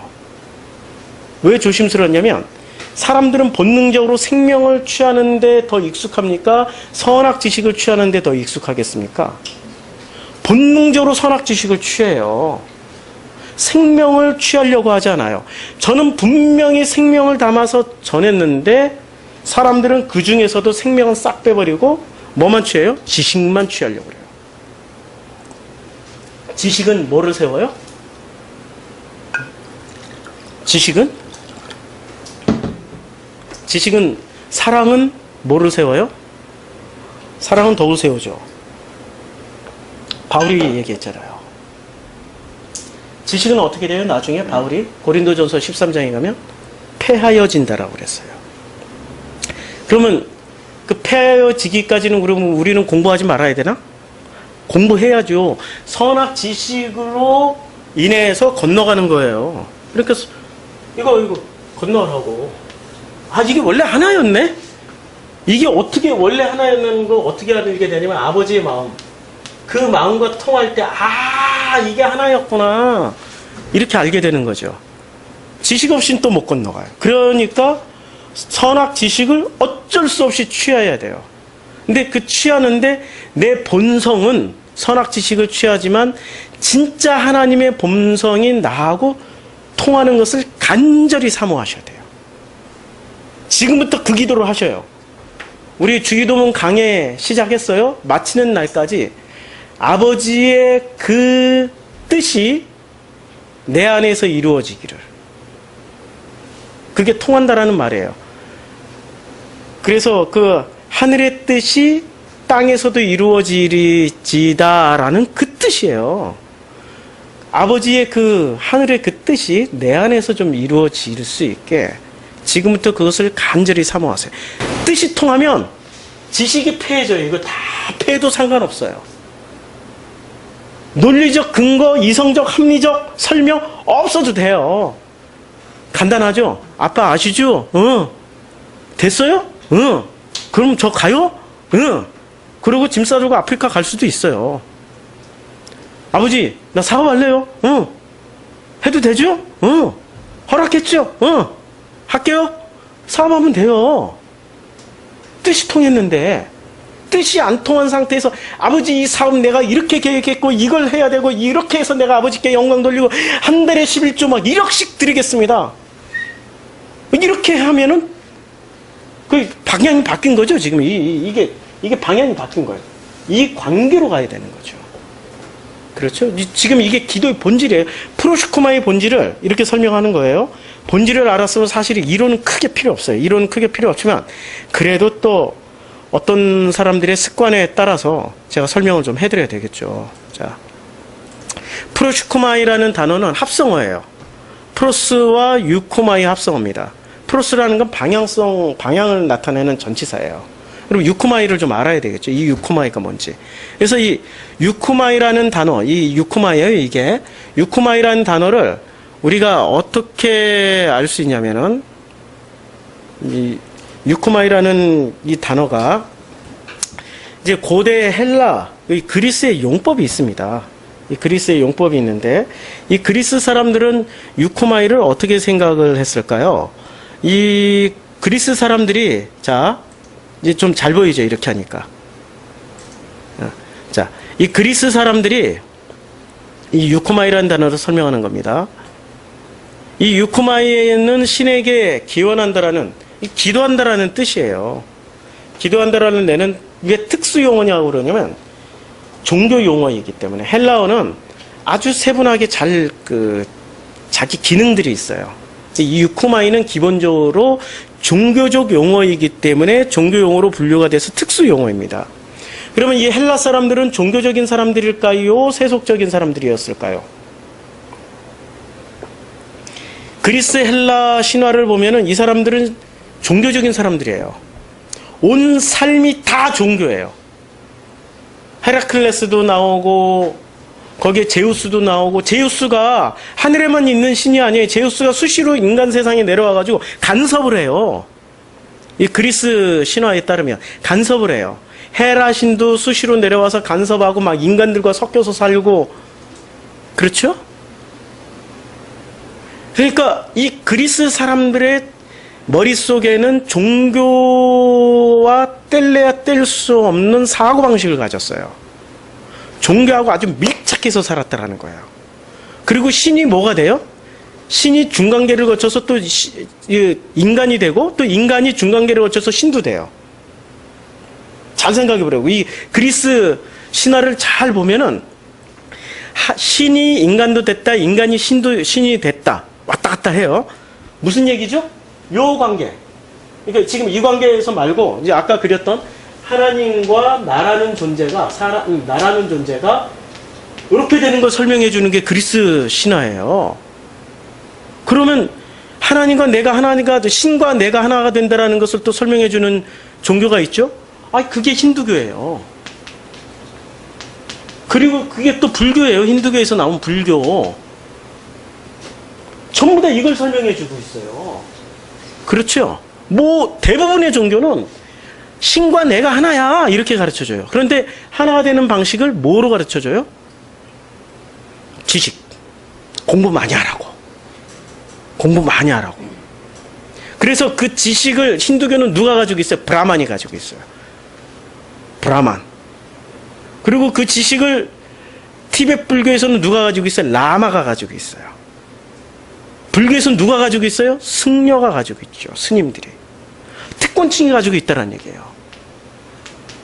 왜 조심스러웠냐면 사람들은 본능적으로 생명을 취하는데 더 익숙합니까? 선악 지식을 취하는데 더 익숙하겠습니까? 본능적으로 선악 지식을 취해요. 생명을 취하려고 하지 않아요. 저는 분명히 생명을 담아서 전했는데 사람들은 그 중에서도 생명은 싹 빼버리고 뭐만 취해요? 지식만 취하려고 그래요. 지식은 뭐를 세워요? 지식은 사랑은 뭐를 세워요? 사랑은 덕을 세우죠. 바울이 얘기했잖아요. 지식은 어떻게 돼요? 나중에 바울이 고린도전서 13장에 가면 패하여진다라고 그랬어요. 그러면 그 패하여지기까지는 그러면 우리는 공부하지 말아야 되나? 공부해야죠. 선악 지식으로 인해서 건너가는 거예요. 그러니까 이거 건너라고. 아, 이게 원래 하나였네? 이게 어떻게 원래 하나였는 거 어떻게 알게 되냐면 아버지의 마음. 그 마음과 통할 때 이게 하나였구나. 이렇게 알게 되는 거죠. 지식 없이는 또 못 건너가요. 그러니까 선악 지식을 어쩔 수 없이 취해야 돼요. 근데 그 취하는데 내 본성은 선악 지식을 취하지만 진짜 하나님의 본성인 나하고 통하는 것을 간절히 사모하셔야 돼요. 지금부터 그 기도를 하셔요. 우리 주기도문 강해 시작했어요. 마치는 날까지 아버지의 그 뜻이 내 안에서 이루어지기를. 그게 통한다라는 말이에요. 그래서 그 하늘의 뜻이 땅에서도 이루어지리지다라는 그 뜻이에요. 아버지의 그 하늘의 그 뜻이 내 안에서 좀 이루어질 수 있게 지금부터 그것을 간절히 사모하세요. 뜻이 통하면 지식이 패해져요. 이거 다 패해도 상관없어요. 논리적 근거, 이성적, 합리적 설명 없어도 돼요. 간단하죠? 아빠 아시죠? 됐어요? 그럼 저 가요? 그리고 짐 싸들고 아프리카 갈 수도 있어요. 아버지, 나 사업할래요? 해도 되죠? 허락했죠? 할게요? 사업하면 돼요. 뜻이 통했는데 뜻이 안 통한 상태에서 아버지 이 사업 내가 이렇게 계획했고 이걸 해야 되고 이렇게 해서 내가 아버지께 영광 돌리고 한 달에 11조 막 1억씩 드리겠습니다. 이렇게 하면은 그 방향이 바뀐 거죠. 지금 이게 방향이 바뀐 거예요. 이 관계로 가야 되는 거죠. 그렇죠? 지금 이게 기도의 본질이에요. 프로슈코마의 본질을 이렇게 설명하는 거예요. 본질을 알았으면 사실 이론은 크게 필요 없어요. 이론은 크게 필요 없지만 그래도 또 어떤 사람들의 습관에 따라서 제가 설명을 좀 해드려야 되겠죠. 자, 프로슈코마이라는 단어는 합성어예요. 프로스와 유코마이 합성어입니다. 프로스라는 건 방향을 나타내는 전치사예요. 그럼 유코마이를 좀 알아야 되겠죠. 이 유코마이가 뭔지. 그래서 이 유코마이라는 단어, 이 유코마이예요, 이게. 유코마이라는 단어를 우리가 어떻게 알 수 있냐면은, 이 유코마이라는 이 단어가 이제 고대 헬라, 그리스의 용법이 있습니다. 이 그리스의 용법이 있는데, 이 그리스 사람들은 유코마이를 어떻게 생각을 했을까요? 이 그리스 사람들이, 자, 이제 좀 잘 보이죠, 이렇게 하니까. 자, 이 그리스 사람들이 이 유코마이라는 단어를 설명하는 겁니다. 이 유코마이에는 신에게 기원한다라는, 기도한다라는 뜻이에요. 기도한다라는 데는 왜 특수 용어냐고 그러냐면 종교 용어이기 때문에 헬라어는 아주 세분하게 자기 기능들이 있어요. 이 유코마이는 기본적으로 종교적 용어이기 때문에 종교 용어로 분류가 돼서 특수 용어입니다. 그러면 이 헬라 사람들은 종교적인 사람들일까요? 세속적인 사람들이었을까요? 그리스 헬라 신화를 보면은 이 사람들은 종교적인 사람들이에요. 온 삶이 다 종교예요. 헤라클레스도 나오고 거기에 제우스도 나오고, 제우스가 하늘에만 있는 신이 아니에요. 제우스가 수시로 인간 세상에 내려와가지고 간섭을 해요. 이 그리스 신화에 따르면 간섭을 해요. 헤라 신도 수시로 내려와서 간섭하고 막 인간들과 섞여서 살고, 그렇죠? 그러니까 이 그리스 사람들의 머릿속에는 종교와 뗄래야 뗄 수 없는 사고방식을 가졌어요. 종교하고 아주 밀착해서 살았다라는 거예요. 그리고 신이 뭐가 돼요? 신이 중간계를 거쳐서 또 인간이 되고, 또 인간이 중간계를 거쳐서 신도 돼요. 잘 생각해 보라고. 이 그리스 신화를 잘 보면은 신이 인간도 됐다, 인간이 신이 됐다, 왔다 갔다 해요. 무슨 얘기죠? 요 관계. 그러니까 지금 이 관계에서 말고 이제 아까 그렸던 하나님과 나라는 존재가 이렇게 되는 걸 설명해 주는 게 그리스 신화예요. 그러면 하나님과 내가 하나님과 신과 내가 하나가 된다라는 것을 또 설명해 주는 종교가 있죠. 그게 힌두교예요. 그리고 그게 또 불교예요. 힌두교에서 나온 불교. 전부 다 이걸 설명해 주고 있어요. 그렇죠? 대부분의 종교는 신과 내가 하나야 이렇게 가르쳐줘요. 그런데 하나가 되는 방식을 뭐로 가르쳐줘요? 지식. 공부 많이 하라고. 공부 많이 하라고. 그래서 그 지식을 힌두교는 누가 가지고 있어요? 브라만이 가지고 있어요. 브라만. 그리고 그 지식을 티베트 불교에서는 누가 가지고 있어요? 라마가 가지고 있어요. 불교에서는 누가 가지고 있어요? 승려가 가지고 있죠. 스님들이. 특권층이 가지고 있다는 얘기예요.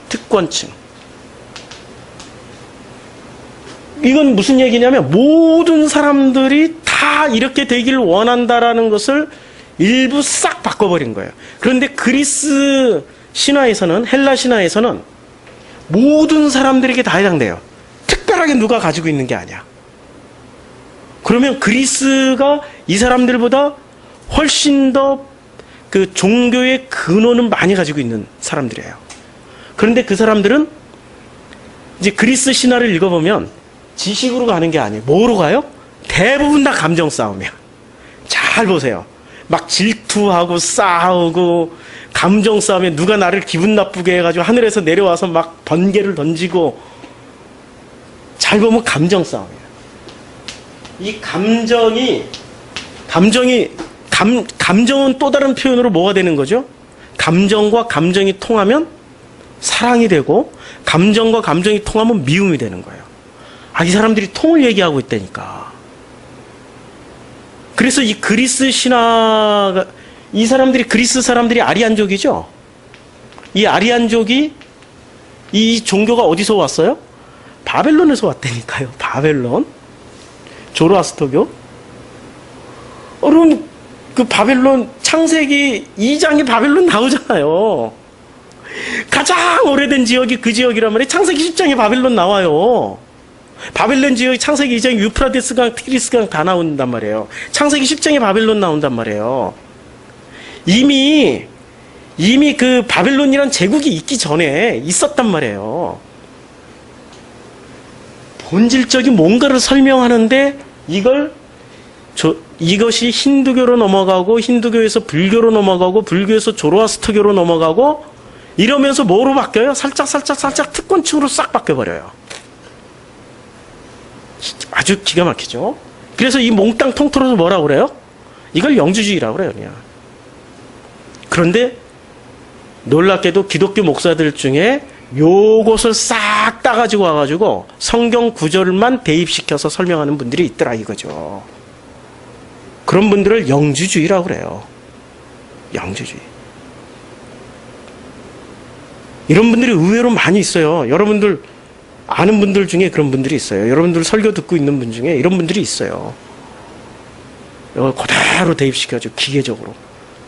특권층. 이건 무슨 얘기냐면 모든 사람들이 다 이렇게 되기를 원한다라는 것을 일부 싹 바꿔버린 거예요. 그런데 그리스 신화에서는, 헬라 신화에서는 모든 사람들에게 다 해당돼요. 특별하게 누가 가지고 있는 게 아니야. 그러면 그리스가 이 사람들보다 훨씬 더 그 종교의 근원은 많이 가지고 있는 사람들이에요. 그런데 그 사람들은 이제 그리스 신화를 읽어보면 지식으로 가는 게 아니에요. 뭐로 가요? 대부분 다 감정 싸움이야. 잘 보세요. 막 질투하고 싸우고 감정 싸움에 누가 나를 기분 나쁘게 해가지고 하늘에서 내려와서 막 번개를 던지고, 잘 보면 감정 싸움이에요. 이 감정은 또 다른 표현으로 뭐가 되는 거죠? 감정과 감정이 통하면 사랑이 되고, 감정과 감정이 통하면 미움이 되는 거예요. 이 사람들이 통을 얘기하고 있다니까. 그래서 이 그리스 신화가, 이 사람들이, 그리스 사람들이 아리안족이죠? 이 아리안족이, 이 종교가 어디서 왔어요? 바벨론에서 왔다니까요. 바벨론. 조로아스터교. 그럼 그 바벨론, 창세기 2장에 바벨론 나오잖아요. 가장 오래된 지역이 그 지역이란 말이에요. 창세기 10장에 바벨론 나와요. 바벨론 지역이 창세기 2장에 유프라데스강, 티그리스강 다 나온단 말이에요. 창세기 10장에 바벨론 나온단 말이에요. 이미 그 바벨론이란 제국이 있기 전에 있었단 말이에요. 본질적인 뭔가를 설명하는데 이것이 힌두교로 넘어가고, 힌두교에서 불교로 넘어가고, 불교에서 조로아스터교로 넘어가고, 이러면서 뭐로 바뀌어요? 살짝 특권층으로 싹 바뀌어버려요. 아주 기가 막히죠? 그래서 이 몽땅 통틀어서 뭐라고 그래요? 이걸 영주주의라고 그래요, 그냥. 그런데 놀랍게도 기독교 목사들 중에 요것을 싹 따가지고 와가지고 성경 구절만 대입시켜서 설명하는 분들이 있더라 이거죠. 그런 분들을 영주주의라고 그래요. 영주주의. 이런 분들이 의외로 많이 있어요. 여러분들 아는 분들 중에 그런 분들이 있어요. 여러분들 설교 듣고 있는 분 중에 이런 분들이 있어요. 이걸 그대로 대입시켜가지고 기계적으로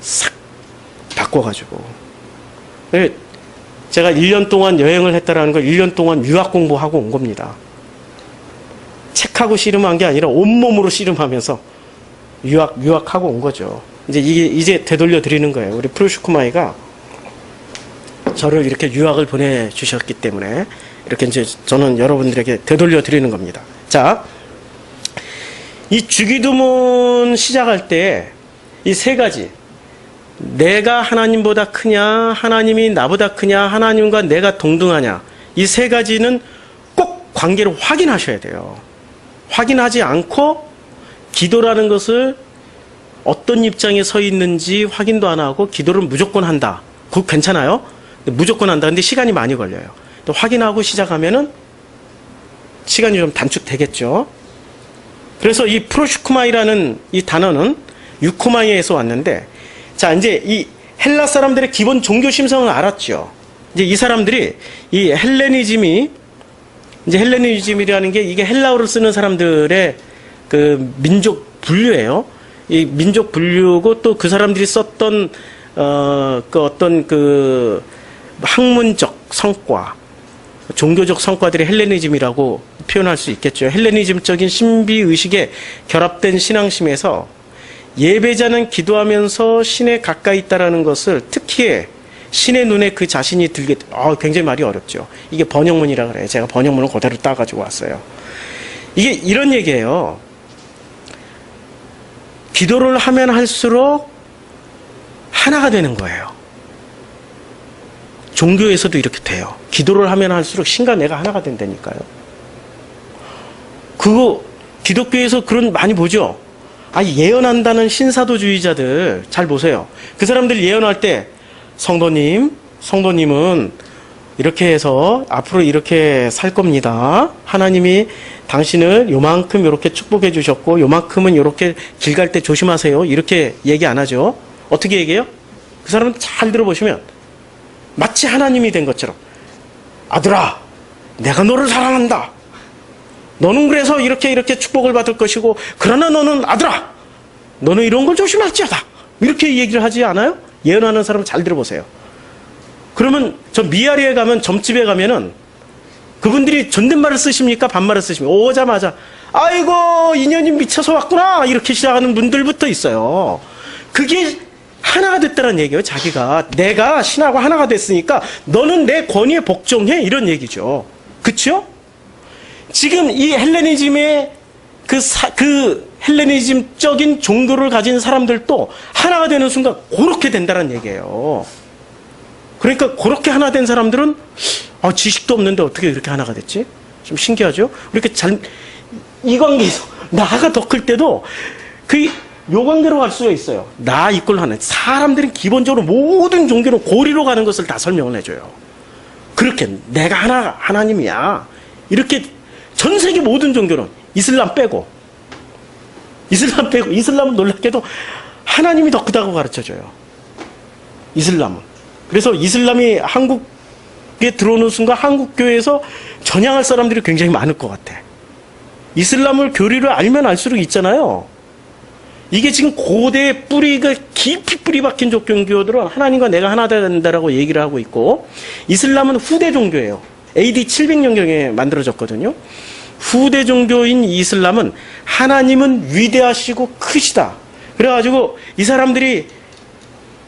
싹 바꿔가지고. 제가 1년 동안 여행을 했다라는 걸 1년 동안 유학 공부하고 온 겁니다. 책하고 씨름한 게 아니라 온몸으로 씨름하면서 유학하고 온 거죠. 이제 되돌려 드리는 거예요. 우리 프루슈크마이가 저를 이렇게 유학을 보내주셨기 때문에 이렇게 이제 저는 여러분들에게 되돌려 드리는 겁니다. 자, 이 주기도문 시작할 때 이 세 가지, 내가 하나님보다 크냐, 하나님이 나보다 크냐, 하나님과 내가 동등하냐, 이 세 가지는 꼭 관계를 확인하셔야 돼요. 확인하지 않고 기도라는 것을 어떤 입장에 서 있는지 확인도 안 하고 기도를 무조건 한다. 그거 괜찮아요? 무조건 한다. 근데 시간이 많이 걸려요. 또 확인하고 시작하면은 시간이 좀 단축되겠죠. 그래서 이 프로슈크마이라는 이 단어는 유코마이에서 왔는데, 자, 이제 이 헬라 사람들의 기본 종교 심성을 알았죠. 이제 이 사람들이 이 헬레니즘이라는 게 이게 헬라어를 쓰는 사람들의 그 민족 분류예요. 이 민족 분류고 또 그 사람들이 썼던 그 어떤 그 학문적 성과, 종교적 성과들이 헬레니즘이라고 표현할 수 있겠죠. 헬레니즘적인 신비의식에 결합된 신앙심에서 예배자는 기도하면서 신에 가까이 있다라는 것을 특히 신의 눈에 그 자신이 들게, 굉장히 말이 어렵죠. 이게 번역문이라 그래요. 제가 번역문을 그대로 따가지고 왔어요. 이게 이런 얘기예요. 기도를 하면 할수록 하나가 되는 거예요. 종교에서도 이렇게 돼요. 기도를 하면 할수록 신과 내가 하나가 된다니까요. 그거 기독교에서 그런 많이 보죠. 예언한다는 신사도주의자들 잘 보세요. 그 사람들 예언할 때 성도님은 이렇게 해서 앞으로 이렇게 살 겁니다. 하나님이 당신을 요만큼 이렇게 축복해 주셨고 요만큼은 이렇게 길 갈 때 조심하세요. 이렇게 얘기 안 하죠. 어떻게 얘기해요? 그 사람은 잘 들어보시면 마치 하나님이 된 것처럼 아들아 내가 너를 사랑한다. 너는 그래서 이렇게 축복을 받을 것이고 그러나 너는 아들아 너는 이런 걸 조심할지어다. 이렇게 얘기를 하지 않아요? 예언하는 사람 잘 들어보세요. 그러면 저 미아리에 가면 점집에 가면은 그분들이 존댓말을 쓰십니까? 반말을 쓰십니까? 오자마자 아이고 인연이 미쳐서 왔구나 이렇게 시작하는 분들부터 있어요. 그게 하나가 됐다는 얘기예요. 자기가 내가 신하고 하나가 됐으니까 너는 내 권위에 복종해 이런 얘기죠. 그렇죠? 지금 이 헬레니즘의 그 헬레니즘적인 종교를 가진 사람들도 하나가 되는 순간 그렇게 된다는 얘기예요. 그러니까 그렇게 하나 된 사람들은 지식도 없는데 어떻게 이렇게 하나가 됐지? 좀 신기하죠? 이렇게 이 관계에서 나가 더 클 때도 요 관계로 갈 수가 있어요. 나 이꼴 하는 사람들은 기본적으로 모든 종교는 고리로 가는 것을 다 설명을 해줘요. 그렇게 내가 하나님이야. 이렇게 전 세계 모든 종교는 이슬람 빼고 이슬람은 놀랍게도 하나님이 더 크다고 가르쳐줘요. 이슬람은. 그래서 이슬람이 한국에 들어오는 순간 한국 교회에서 전향할 사람들이 굉장히 많을 것 같아. 이슬람을 교리를 알면 알수록 있잖아요. 이게 지금 고대 뿌리가 깊이 뿌리 박힌 종교들은 하나님과 내가 하나 된다라고 얘기를 하고 있고 이슬람은 후대 종교예요. AD 700년경에 만들어졌거든요. 후대 종교인 이슬람은 하나님은 위대하시고 크시다. 그래가지고 이 사람들이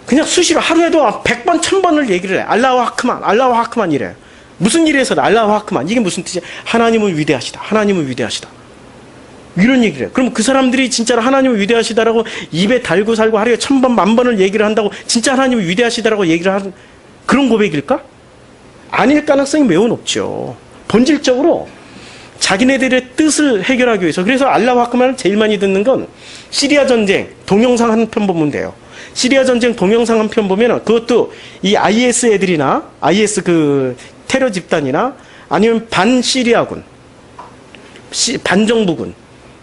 그냥 수시로 하루에도 100번, 1000번을 얘기를 해. 알라후 하크만 이래. 무슨 일에 서도 알라후 하크만. 이게 무슨 뜻이야? 하나님은 위대하시다. 하나님은 위대하시다. 이런 얘기를 해요. 그럼 그 사람들이 진짜로 하나님은 위대하시다라고 입에 달고 살고 하루에 1000번, 10,000번을 얘기를 한다고 진짜 하나님은 위대하시다라고 얘기를 하는 그런 고백일까? 아닐 가능성이 매우 높죠. 본질적으로 자기네들의 뜻을 해결하기 위해서. 그래서 알라후 아크만을 제일 많이 듣는 건 시리아 전쟁 동영상 한 편 보면 돼요. 시리아 전쟁 동영상 한 편 보면 그것도 이 IS 애들이나 IS 그 테러 집단이나 아니면 반시리아군, 반정부군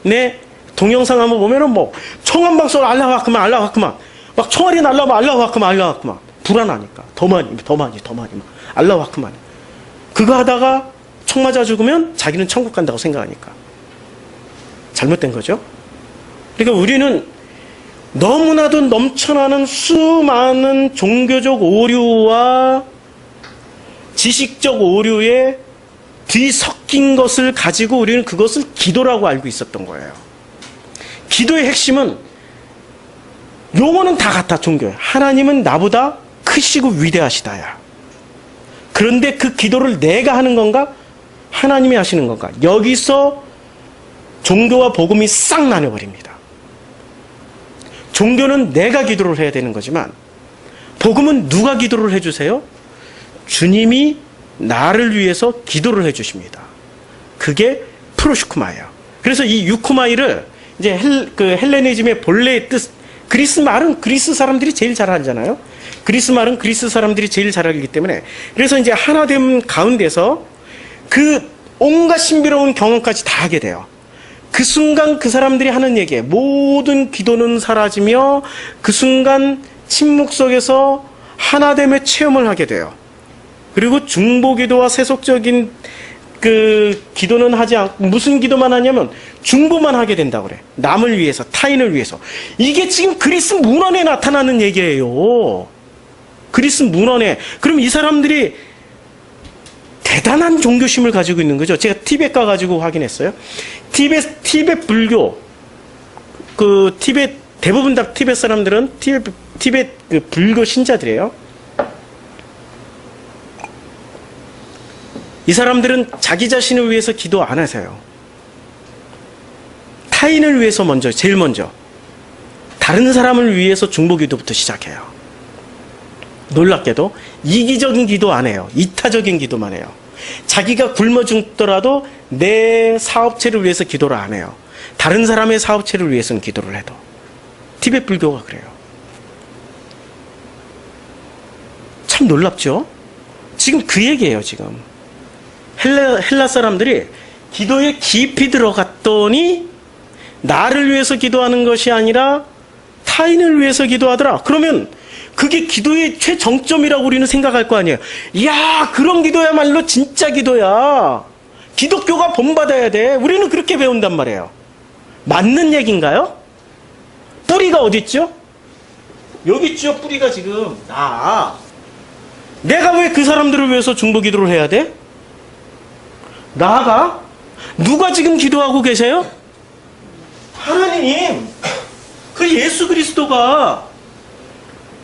네 동영상 한번 보면은 뭐 총한 방송 알라후 아크만 막 총알이 날라오면 알라후 아크만 불안하니까 더 많이 알라후 아크만 그거 하다가 총 맞아 죽으면 자기는 천국 간다고 생각하니까 잘못된 거죠. 그러니까 우리는 너무나도 넘쳐나는 수많은 종교적 오류와 지식적 오류에 뒤섞인 것을 가지고 우리는 그것을 기도라고 알고 있었던 거예요. 기도의 핵심은 용어는 다 같아. 종교에 하나님은 나보다 크시고 위대하시다야. 그런데 그 기도를 내가 하는 건가? 하나님이 하시는 건가? 여기서 종교와 복음이 싹 나뉘어버립니다. 종교는 내가 기도를 해야 되는 거지만 복음은 누가 기도를 해주세요? 주님이 나를 위해서 기도를 해주십니다. 그게 프로슈크마예요. 그래서 이 유쿠마이를 이제 헬레니즘의 본래의 뜻, 그리스 말은 그리스 사람들이 제일 잘 알잖아요. 그리스 말은 그리스 사람들이 제일 잘 알기 때문에 그래서 이제 하나됨 가운데서 그 온갖 신비로운 경험까지 다 하게 돼요. 그 순간 그 사람들이 하는 얘기에 모든 기도는 사라지며 그 순간 침묵 속에서 하나됨의 체험을 하게 돼요. 그리고 중보기도와 세속적인 그 기도는 하지 않고 무슨 기도만 하냐면 중보만 하게 된다고 그래. 남을 위해서, 타인을 위해서. 이게 지금 그리스 문헌에 나타나는 얘기예요. 그리스 문헌에. 그럼 이 사람들이 대단한 종교심을 가지고 있는 거죠. 제가 티벳 가가지고 확인했어요. 티벳 불교, 티벳, 대부분 다 티벳 사람들은 티벳 그 불교 신자들이에요. 이 사람들은 자기 자신을 위해서 기도 안 하세요. 타인을 위해서 제일 먼저. 다른 사람을 위해서 중보기도부터 시작해요. 놀랍게도 이기적인 기도 안 해요. 이타적인 기도만 해요. 자기가 굶어 죽더라도 내 사업체를 위해서 기도를 안 해요. 다른 사람의 사업체를 위해서는 기도를 해도. 티벳 불교가 그래요. 참 놀랍죠? 지금 그 얘기예요, 지금. 헬라 사람들이 기도에 깊이 들어갔더니 나를 위해서 기도하는 것이 아니라 타인을 위해서 기도하더라. 그러면 그게 기도의 최정점이라고 우리는 생각할 거 아니에요. 이야, 그런 기도야말로 진짜 기도야. 기독교가 본받아야 돼. 우리는 그렇게 배운단 말이에요. 맞는 얘기인가요? 뿌리가 어디 있죠? 여기 있죠, 뿌리가 지금. 내가 왜 그 사람들을 위해서 중보기도를 해야 돼? 나가? 누가 지금 기도하고 계세요? 하나님, 그 예수 그리스도가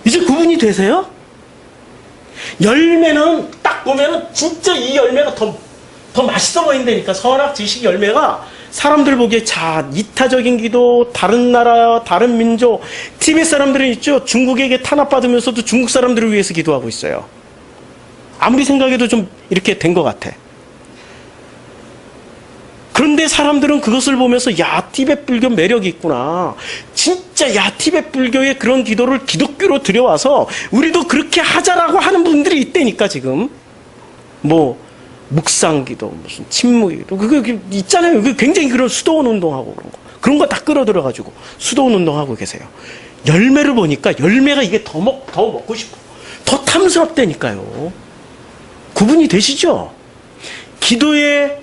이제 그분이 되세요? 열매는 딱 보면은 진짜 이 열매가 더 맛있어 보인다니까. 선악 지식 열매가 사람들 보기에 이타적인 기도, 다른 나라, 다른 민족, 티벳 사람들은 있죠. 중국에게 탄압받으면서도 중국 사람들을 위해서 기도하고 있어요. 아무리 생각해도 좀 이렇게 된 것 같아. 그런데 사람들은 그것을 보면서 티벳 불교 매력이 있구나. 진짜 티벳 불교의 그런 기도를 기독교로 들여와서 우리도 그렇게 하자라고 하는 분들이 있다니까 지금. 묵상기도, 무슨 침묵기도, 그거 있잖아요. 그 굉장히 그런 수도원 운동하고 그런 거 다 끌어들여가지고 수도원 운동하고 계세요. 열매를 보니까 열매가 이게 더 먹고 싶어. 더 탐스럽다니까요. 구분이 되시죠? 기도의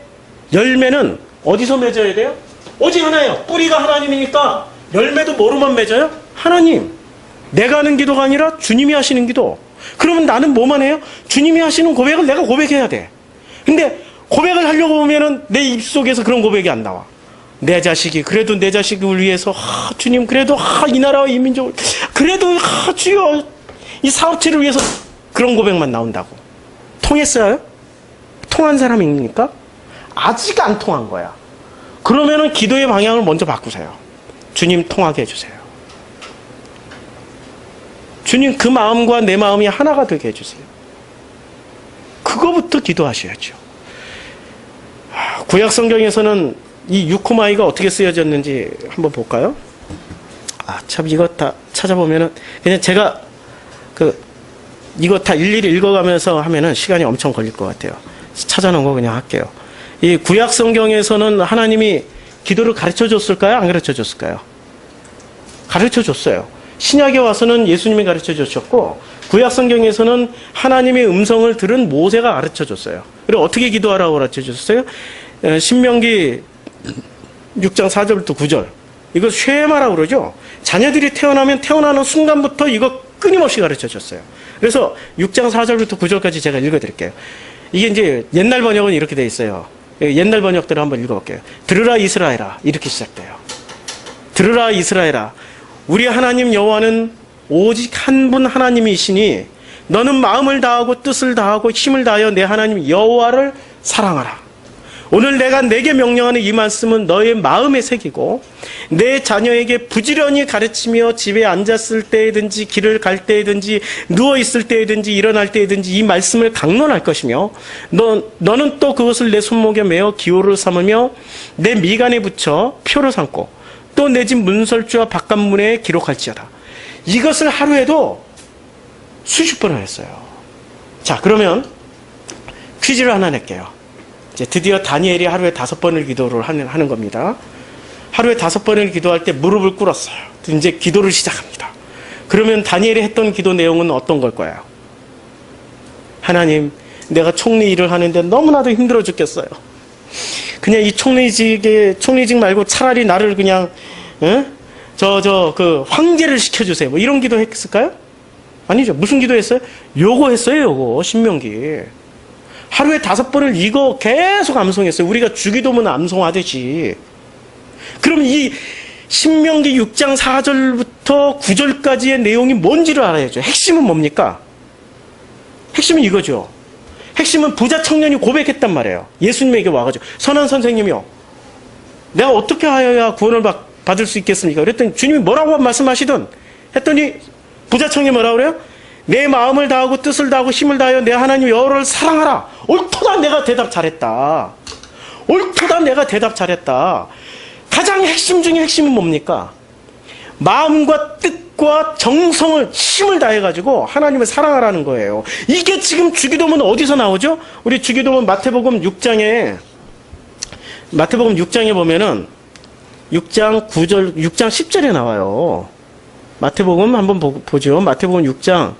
열매는 어디서 맺어야 돼요? 오직 하나예요. 뿌리가 하나님이니까 열매도 뭐로만 맺어요? 하나님. 내가 하는 기도가 아니라 주님이 하시는 기도. 그러면 나는 뭐만 해요? 주님이 하시는 고백을 내가 고백해야 돼. 근데 고백을 하려고 보면은 내 입속에서 그런 고백이 안 나와. 내 자식이 그래도 내 자식을 위해서 주님 그래도 이 나라와 이 민족을 그래도 주여 이 사업체를 위해서 그런 고백만 나온다고. 통했어요? 통한 사람입니까? 아직 안 통한 거야. 그러면은 기도의 방향을 먼저 바꾸세요. 주님 통하게 해주세요. 주님 그 마음과 내 마음이 하나가 되게 해주세요. 그거부터 기도하셔야죠. 구약 성경에서는 이 유코마이가 어떻게 쓰여졌는지 한번 볼까요? 참 이거 다 찾아보면은 그냥 제가 이거 다 일일이 읽어가면서 하면은 시간이 엄청 걸릴 것 같아요. 찾아놓은 거 그냥 할게요. 이 구약 성경에서는 하나님이 기도를 가르쳐 줬을까요? 안 가르쳐 줬을까요? 가르쳐 줬어요. 신약에 와서는 예수님이 가르쳐 주셨고 구약 성경에서는 하나님의 음성을 들은 모세가 가르쳐 줬어요. 그리고 어떻게 기도하라고 가르쳐 줬어요? 신명기 6장 4절부터 9절. 이거 쉐마라고 그러죠. 자녀들이 태어나면 태어나는 순간부터 이거 끊임없이 가르쳐 줬어요. 그래서 6장 4절부터 9절까지 제가 읽어드릴게요. 이게 이제 옛날 번역은 이렇게 돼 있어요. 옛날 번역대로 한번 읽어볼게요. 들으라 이스라엘아, 이렇게 시작돼요. 들으라 이스라엘아, 우리 하나님 여호와는 오직 한 분 하나님이시니 너는 마음을 다하고 뜻을 다하고 힘을 다하여 내 하나님 여호와를 사랑하라. 오늘 내가 내게 명령하는 이 말씀은 너의 마음에 새기고 내 자녀에게 부지런히 가르치며 집에 앉았을 때든지 길을 갈 때든지 누워있을 때든지 일어날 때든지 이 말씀을 강론할 것이며 너는 또 그것을 내 손목에 매어 기호를 삼으며 내 미간에 붙여 표를 삼고 또 내 집 문설주와 바깥문에 기록할지어다. 이것을 하루에도 수십 번을 했어요. 자, 그러면 퀴즈를 하나 낼게요. 이제 드디어 다니엘이 하루에 5번을 기도를 하는 겁니다. 하루에 5번을 기도할 때 무릎을 꿇었어요. 이제 기도를 시작합니다. 그러면 다니엘이 했던 기도 내용은 어떤 걸 거예요? 하나님, 내가 총리 일을 하는데 너무나도 힘들어 죽겠어요. 그냥 이 총리직 말고 차라리 나를 그냥 황제를 시켜주세요. 뭐 이런 기도 했을까요? 아니죠. 무슨 기도 했어요? 요거 했어요. 요거 신명기. 하루에 5번을 이거 계속 암송했어요. 우리가 주기도문 암송하듯이. 그럼 이 신명기 6장 4절부터 9절까지의 내용이 뭔지를 알아야죠. 핵심은 뭡니까? 핵심은 이거죠. 핵심은 부자 청년이 고백했단 말이에요. 예수님에게 와가지고, 선한 선생님이요, 내가 어떻게 하여야 구원을 받을 수 있겠습니까? 그랬더니 주님이 뭐라고 말씀하시든 했더니 부자 청년이 뭐라고 그래요? 내 마음을 다하고 뜻을 다하고 힘을 다하여 내 하나님 여호와를 사랑하라. 옳도다, 내가 대답 잘했다. 옳도다, 내가 대답 잘했다. 가장 핵심 중에 핵심은 뭡니까? 마음과 뜻과 정성을, 힘을 다해가지고 하나님을 사랑하라는 거예요. 이게 지금 주기도문 어디서 나오죠? 우리 주기도문 마태복음 6장에 보면은 6장 9절, 6장 10절에 나와요. 마태복음 한번 보죠. 마태복음 6장.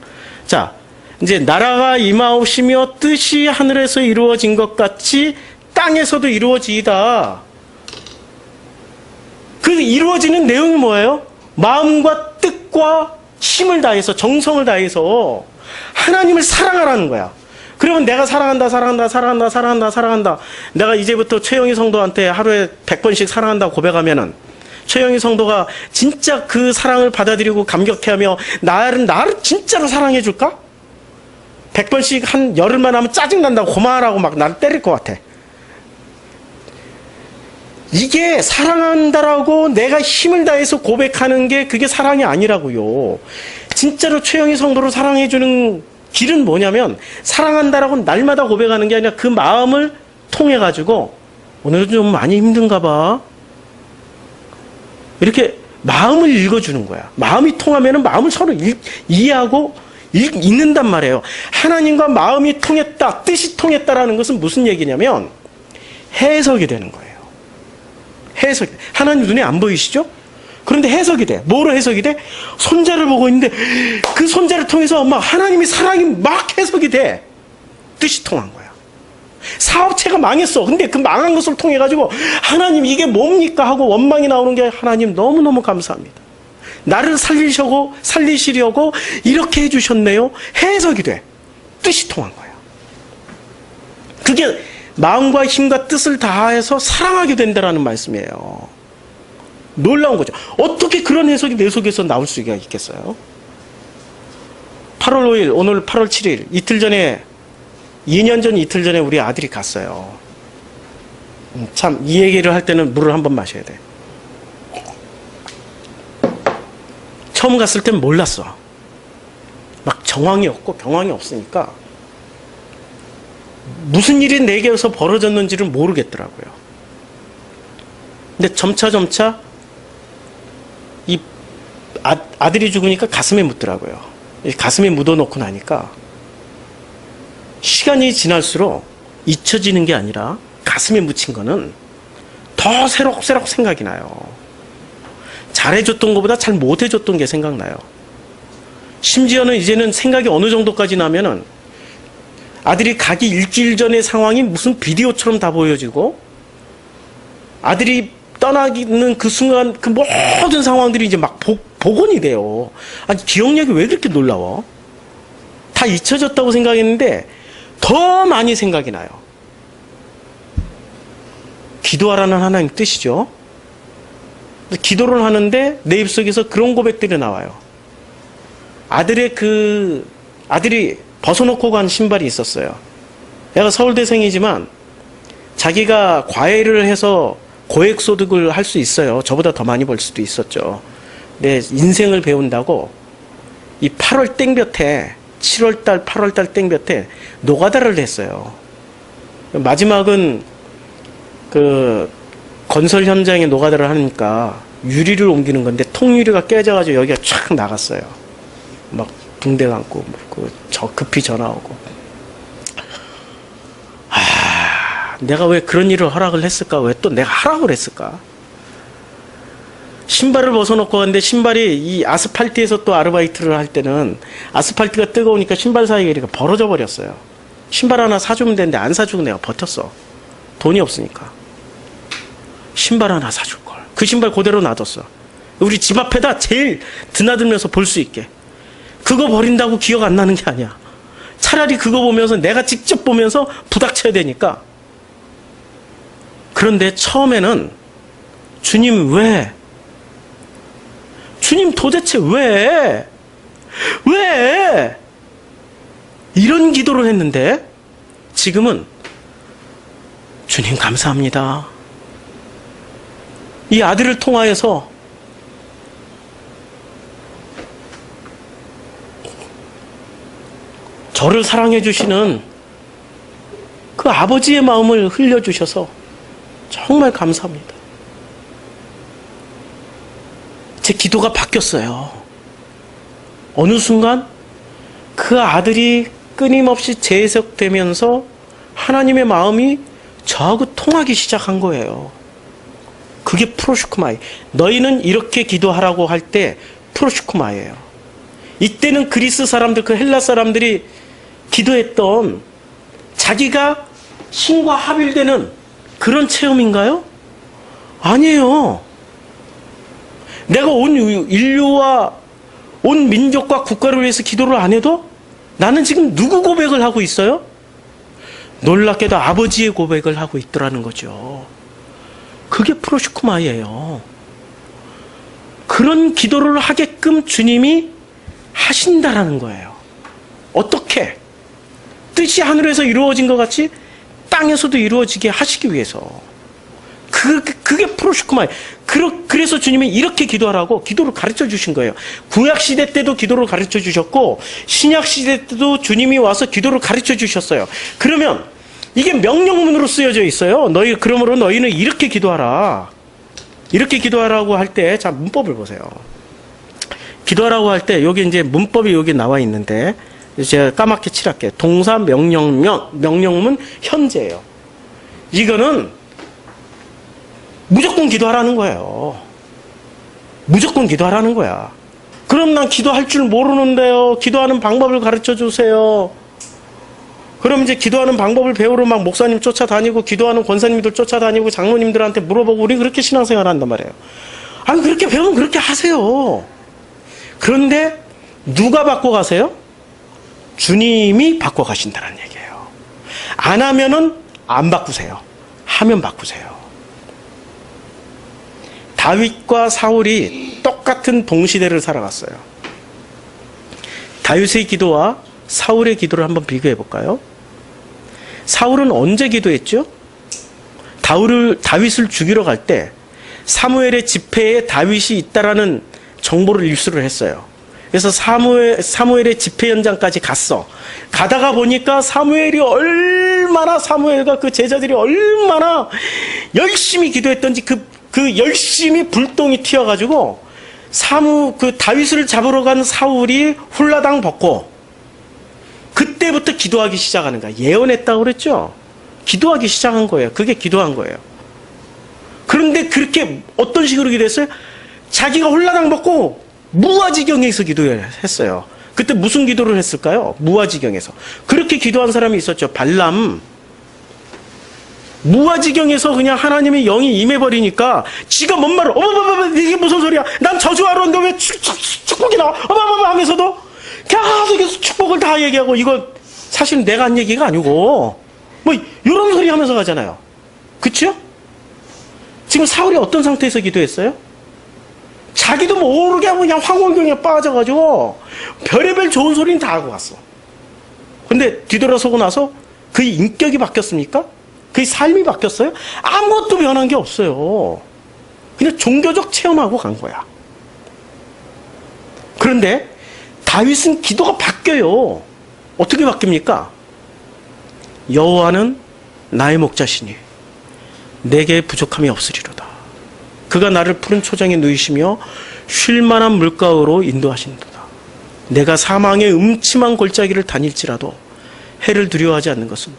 자, 이제 나라가 임하옵시며 뜻이 하늘에서 이루어진 것 같이 땅에서도 이루어지이다. 그 이루어지는 내용이 뭐예요? 마음과 뜻과 힘을 다해서, 정성을 다해서 하나님을 사랑하라는 거야. 그러면 내가 사랑한다. 내가 이제부터 최영희 성도한테 하루에 100번씩 사랑한다고 고백하면은 최영희 성도가 진짜 그 사랑을 받아들이고 감격해하며 나를 진짜로 사랑해줄까? 100번씩 한 열흘만 하면 짜증난다고 고마워라고 막 나를 때릴 것 같아. 이게 사랑한다라고 내가 힘을 다해서 고백하는 게 그게 사랑이 아니라고요. 진짜로 최영희 성도를 사랑해주는 길은 뭐냐면, 사랑한다라고 날마다 고백하는 게 아니라 그 마음을 통해 가지고, 오늘은 좀 많이 힘든가 봐, 이렇게 마음을 읽어주는 거야. 마음이 통하면 마음을 서로 이해하고 읽는단 말이에요. 하나님과 마음이 통했다, 뜻이 통했다라는 것은 무슨 얘기냐면 해석이 되는 거예요. 해석이. 하나님 눈에 안 보이시죠? 그런데 해석이 돼. 뭐로 해석이 돼? 손자를 보고 있는데 그 손자를 통해서 막 하나님의 사랑이 막 해석이 돼. 뜻이 통한 거야. 사업체가 망했어. 근데 그 망한 것을 통해 가지고 하나님 이게 뭡니까 하고 원망이 나오는 게, 하나님 너무너무 감사합니다. 나를 살리시려고 이렇게 해주셨네요. 해석이 돼. 뜻이 통한 거야. 그게 마음과 힘과 뜻을 다해서 사랑하게 된다라는 말씀이에요. 놀라운 거죠. 어떻게 그런 해석이 내 속에서 나올 수가 있겠어요? 8월 5일, 오늘 8월 7일, 이틀 전에, 2년 전 이틀 전에 우리 아들이 갔어요. 참, 이 얘기를 할 때는 물을 한번 마셔야 돼. 처음 갔을 땐 몰랐어. 막 정황이 없고 경황이 없으니까 무슨 일이 내게서 벌어졌는지를 모르겠더라고요. 근데 점차 이 아들이 죽으니까 가슴에 묻더라고요. 가슴에 묻어놓고 나니까 시간이 지날수록 잊혀지는 게 아니라 가슴에 묻힌 거는 더 새록새록 생각이 나요. 잘해줬던 것보다 잘 못해줬던 게 생각나요. 심지어는 이제는 생각이 어느 정도까지 나면은 아들이 가기 일주일 전의 상황이 무슨 비디오처럼 다 보여지고, 아들이 떠나기는 그 순간 그 모든 상황들이 이제 막 복원이 돼요. 아니, 기억력이 왜 그렇게 놀라워? 다 잊혀졌다고 생각했는데 더 많이 생각이 나요. 기도하라는 하나님 뜻이죠. 기도를 하는데 내 입속에서 그런 고백들이 나와요. 아들이 벗어놓고 간 신발이 있었어요. 애가 서울대생이지만 자기가 과외를 해서 고액소득을 할 수 있어요. 저보다 더 많이 벌 수도 있었죠. 근데 인생을 배운다고 이 8월 땡볕에, 7월달, 8월달 땡볕에 노가다를 했어요. 마지막은 그 건설 현장에 노가다를 하니까 유리를 옮기는 건데 통유리가 깨져가지고 여기가 촥 나갔어요. 막 붕대 감고 급히 전화 오고. 내가 왜 그런 일을 허락을 했을까? 왜 또 내가 하라고 했을까? 신발을 벗어놓고 갔는데 신발이 이 아스팔트에서 또 아르바이트를 할 때는 아스팔트가 뜨거우니까 신발 사이가 이렇게 벌어져 버렸어요. 신발 하나 사주면 되는데 안 사주고 내가 버텼어. 돈이 없으니까. 신발 하나 사줄 걸. 그 신발 그대로 놔뒀어. 우리 집 앞에다 제일 드나들면서 볼 수 있게. 그거 버린다고 기억 안 나는 게 아니야. 차라리 그거 보면서 내가 직접 보면서 부닥쳐야 되니까. 그런데 처음에는 주님 왜? 주님 도대체 왜? 왜? 이런 기도를 했는데 지금은 주님 감사합니다. 이 아들을 통하여서 저를 사랑해 주시는 그 아버지의 마음을 흘려주셔서 정말 감사합니다. 제 기도가 바뀌었어요. 어느 순간 그 아들이 끊임없이 재해석되면서 하나님의 마음이 저하고 통하기 시작한 거예요. 그게 프로슈크마이. 너희는 이렇게 기도하라고 할 때 프로슈크마이예요. 이때는 그리스 사람들, 그 헬라 사람들이 기도했던 자기가 신과 합일되는 그런 체험인가요? 아니에요. 내가 온 인류와 온 민족과 국가를 위해서 기도를 안 해도 나는 지금 누구 고백을 하고 있어요? 놀랍게도 아버지의 고백을 하고 있더라는 거죠. 그게 프로슈크마이예요. 그런 기도를 하게끔 주님이 하신다라는 거예요. 어떻게? 뜻이 하늘에서 이루어진 것 같이 땅에서도 이루어지게 하시기 위해서. 그게 프로슈크마이. 그래서 주님이 이렇게 기도하라고 기도를 가르쳐 주신 거예요. 구약시대 때도 기도를 가르쳐 주셨고 신약시대 때도 주님이 와서 기도를 가르쳐 주셨어요. 그러면 이게 명령문으로 쓰여져 있어요. 그러므로 너희는 이렇게 기도하라. 이렇게 기도하라고 할 때, 자, 문법을 보세요. 기도하라고 할 때, 여기 이제 문법이 여기 나와 있는데, 제가 까맣게 칠할게요. 동사 명령문 현재예요. 이거는 무조건 기도하라는 거예요. 무조건 기도하라는 거야. 그럼 난 기도할 줄 모르는데요. 기도하는 방법을 가르쳐 주세요. 그럼 이제 기도하는 방법을 배우러 막 목사님 쫓아다니고 기도하는 권사님들 쫓아다니고 장로님들한테 물어보고 우리 그렇게 신앙생활 한단 말이에요. 아니 그렇게 배우면 그렇게 하세요. 그런데 누가 바꿔가세요? 주님이 바꿔가신다는 얘기예요. 안 하면은 안 바꾸세요. 하면 바꾸세요. 다윗과 사울이 똑같은 동시대를 살아갔어요. 다윗의 기도와 사울의 기도를 한번 비교해 볼까요? 사울은 언제 기도했죠? 다윗을 죽이러 갈 때 사무엘의 집회에 다윗이 있다라는 정보를 입수를 했어요. 그래서 사무엘의 집회 현장까지 갔어. 가다가 보니까 사무엘과 그 제자들이 얼마나 열심히 기도했던지 그 열심히 불똥이 튀어가지고 다윗을 잡으러 간 사울이 훌라당 벗고 그때부터 기도하기 시작하는 거야. 예언했다고 그랬죠? 기도하기 시작한 거예요. 그게 기도한 거예요. 그런데 그렇게 어떤 식으로 기도했어요? 자기가 홀라당 벗고 무아지경에서 기도했어요. 그때 무슨 기도를 했을까요? 무아지경에서. 그렇게 기도한 사람이 있었죠. 발람. 무아지경에서 그냥 하나님의 영이 임해버리니까 지가 뭔 말을 이게 무슨 소리야? 난 저주하러 온데 왜 축복이 나와? 하면서도 계속 축복을 다 얘기하고 이거 사실 내가 한 얘기가 아니고 뭐 이런 소리 하면서 가잖아요. 그쵸? 지금 사울이 어떤 상태에서 기도했어요? 자기도 모르게 하고 그냥 황홀경에 빠져가지고 별의별 좋은 소리는 다 하고 갔어. 근데 뒤돌아서고 나서 그의 인격이 바뀌었습니까? 그의 삶이 바뀌었어요? 아무것도 변한 게 없어요. 그냥 종교적 체험하고 간 거야. 그런데 다윗은 기도가 바뀌어요. 어떻게 바뀝니까? 여호와는 나의 목자시니 내게 부족함이 없으리로다. 그가 나를 푸른 초장에 누이시며 쉴만한 물가로 인도하신도다. 내가 사망의 음침한 골짜기를 다닐지라도 해를 두려워하지 않는 것은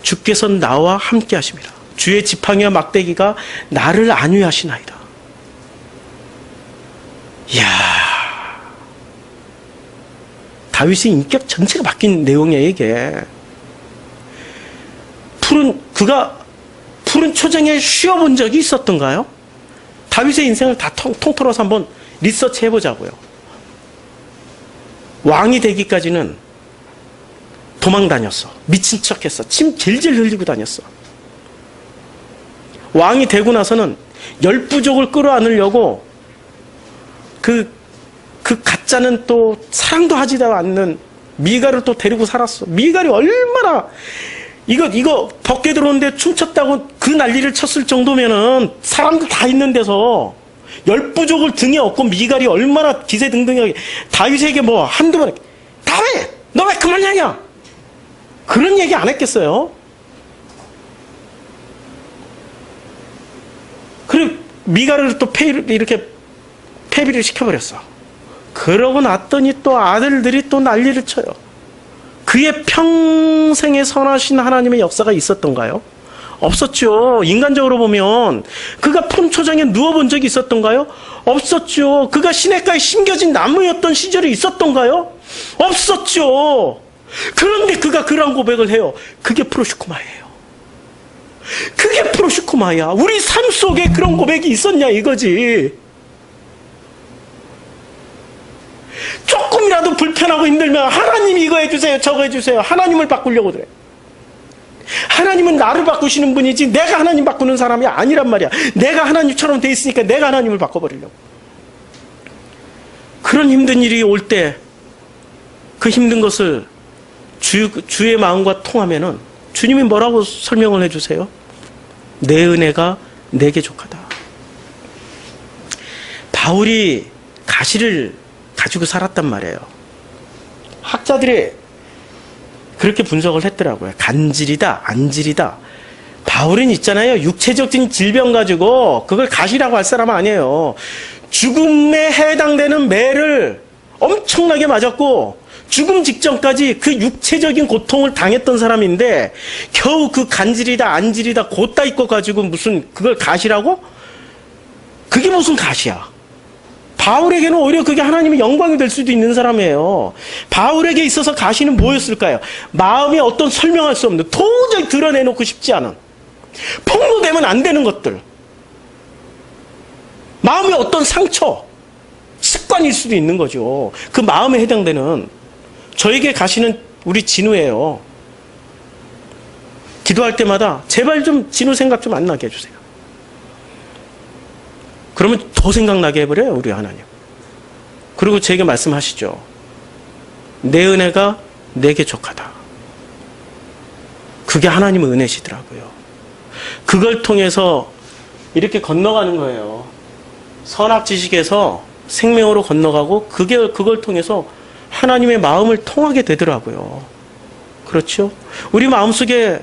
주께서 나와 함께 하심이라. 주의 지팡이와 막대기가 나를 안위하시나이다. 이야, 다윗의 인격 전체가 바뀐 내용이에요, 이게. 그가 푸른 초장에 쉬어본 적이 있었던가요? 다윗의 인생을 다 통틀어서 한번 리서치 해보자고요. 왕이 되기까지는 도망 다녔어. 미친 척했어. 침 질질 흘리고 다녔어. 왕이 되고 나서는 10부족을 끌어안으려고 그 가짜는 또 사랑도 하지도 않는 미갈을 또 데리고 살았어. 미갈이 얼마나 이거 벗게 들어오는데 춤췄다고 그 난리를 쳤을 정도면은 사람들 다 있는 데서 10부족을 등에 업고 미갈이 얼마나 기세등등하게 다윗에게 뭐 한두 번 다윗 너 왜 그만하냐 그런 얘기 안 했겠어요? 그리고 미갈을 또 이렇게 폐비를 시켜버렸어. 그러고 났더니 또 아들들이 또 난리를 쳐요. 그의 평생에 선하신 하나님의 역사가 있었던가요? 없었죠. 인간적으로 보면 그가 폰초장에 누워본 적이 있었던가요? 없었죠. 그가 시냇가에 심겨진 나무였던 시절이 있었던가요? 없었죠. 그런데 그가 그런 고백을 해요. 그게 프로슈크마예요. 그게 프로슈크마야. 우리 삶 속에 그런 고백이 있었냐 이거지. 조금이라도 불편하고 힘들면 하나님 이거 해주세요 저거 해주세요. 하나님을 바꾸려고 그래. 하나님은 나를 바꾸시는 분이지 내가 하나님 바꾸는 사람이 아니란 말이야. 내가 하나님처럼 돼 있으니까 내가 하나님을 바꿔버리려고. 그런 힘든 일이 올 때 그 힘든 것을 주의 마음과 통하면은 주님이 뭐라고 설명을 해주세요? 내 은혜가 내게 족하다. 바울이 가시를 가지고 살았단 말이에요. 학자들이 그렇게 분석을 했더라고요. 간질이다, 안질이다. 바울은 있잖아요. 육체적인 질병 가지고 그걸 가시라고 할 사람 아니에요. 죽음에 해당되는 매를 엄청나게 맞았고 죽음 직전까지 그 육체적인 고통을 당했던 사람인데 겨우 그 간질이다, 안질이다, 곧다 있고 가지고 무슨 그걸 가시라고? 그게 무슨 가시야? 바울에게는 오히려 그게 하나님의 영광이 될 수도 있는 사람이에요. 바울에게 있어서 가시는 뭐였을까요? 마음에 어떤 설명할 수 없는, 도저히 드러내놓고 싶지 않은, 폭로되면 안 되는 것들, 마음의 어떤 상처, 습관일 수도 있는 거죠. 그 마음에 해당되는 저에게 가시는 우리 진우예요. 기도할 때마다 제발 좀 진우 생각 좀 안 나게 해주세요. 그러면 더 생각나게 해버려요, 우리 하나님. 그리고 제게 말씀하시죠. 내 은혜가 내게 족하다. 그게 하나님의 은혜시더라고요. 그걸 통해서 이렇게 건너가는 거예요. 선악지식에서 생명으로 건너가고 그걸 통해서 하나님의 마음을 통하게 되더라고요. 그렇죠? 우리 마음속에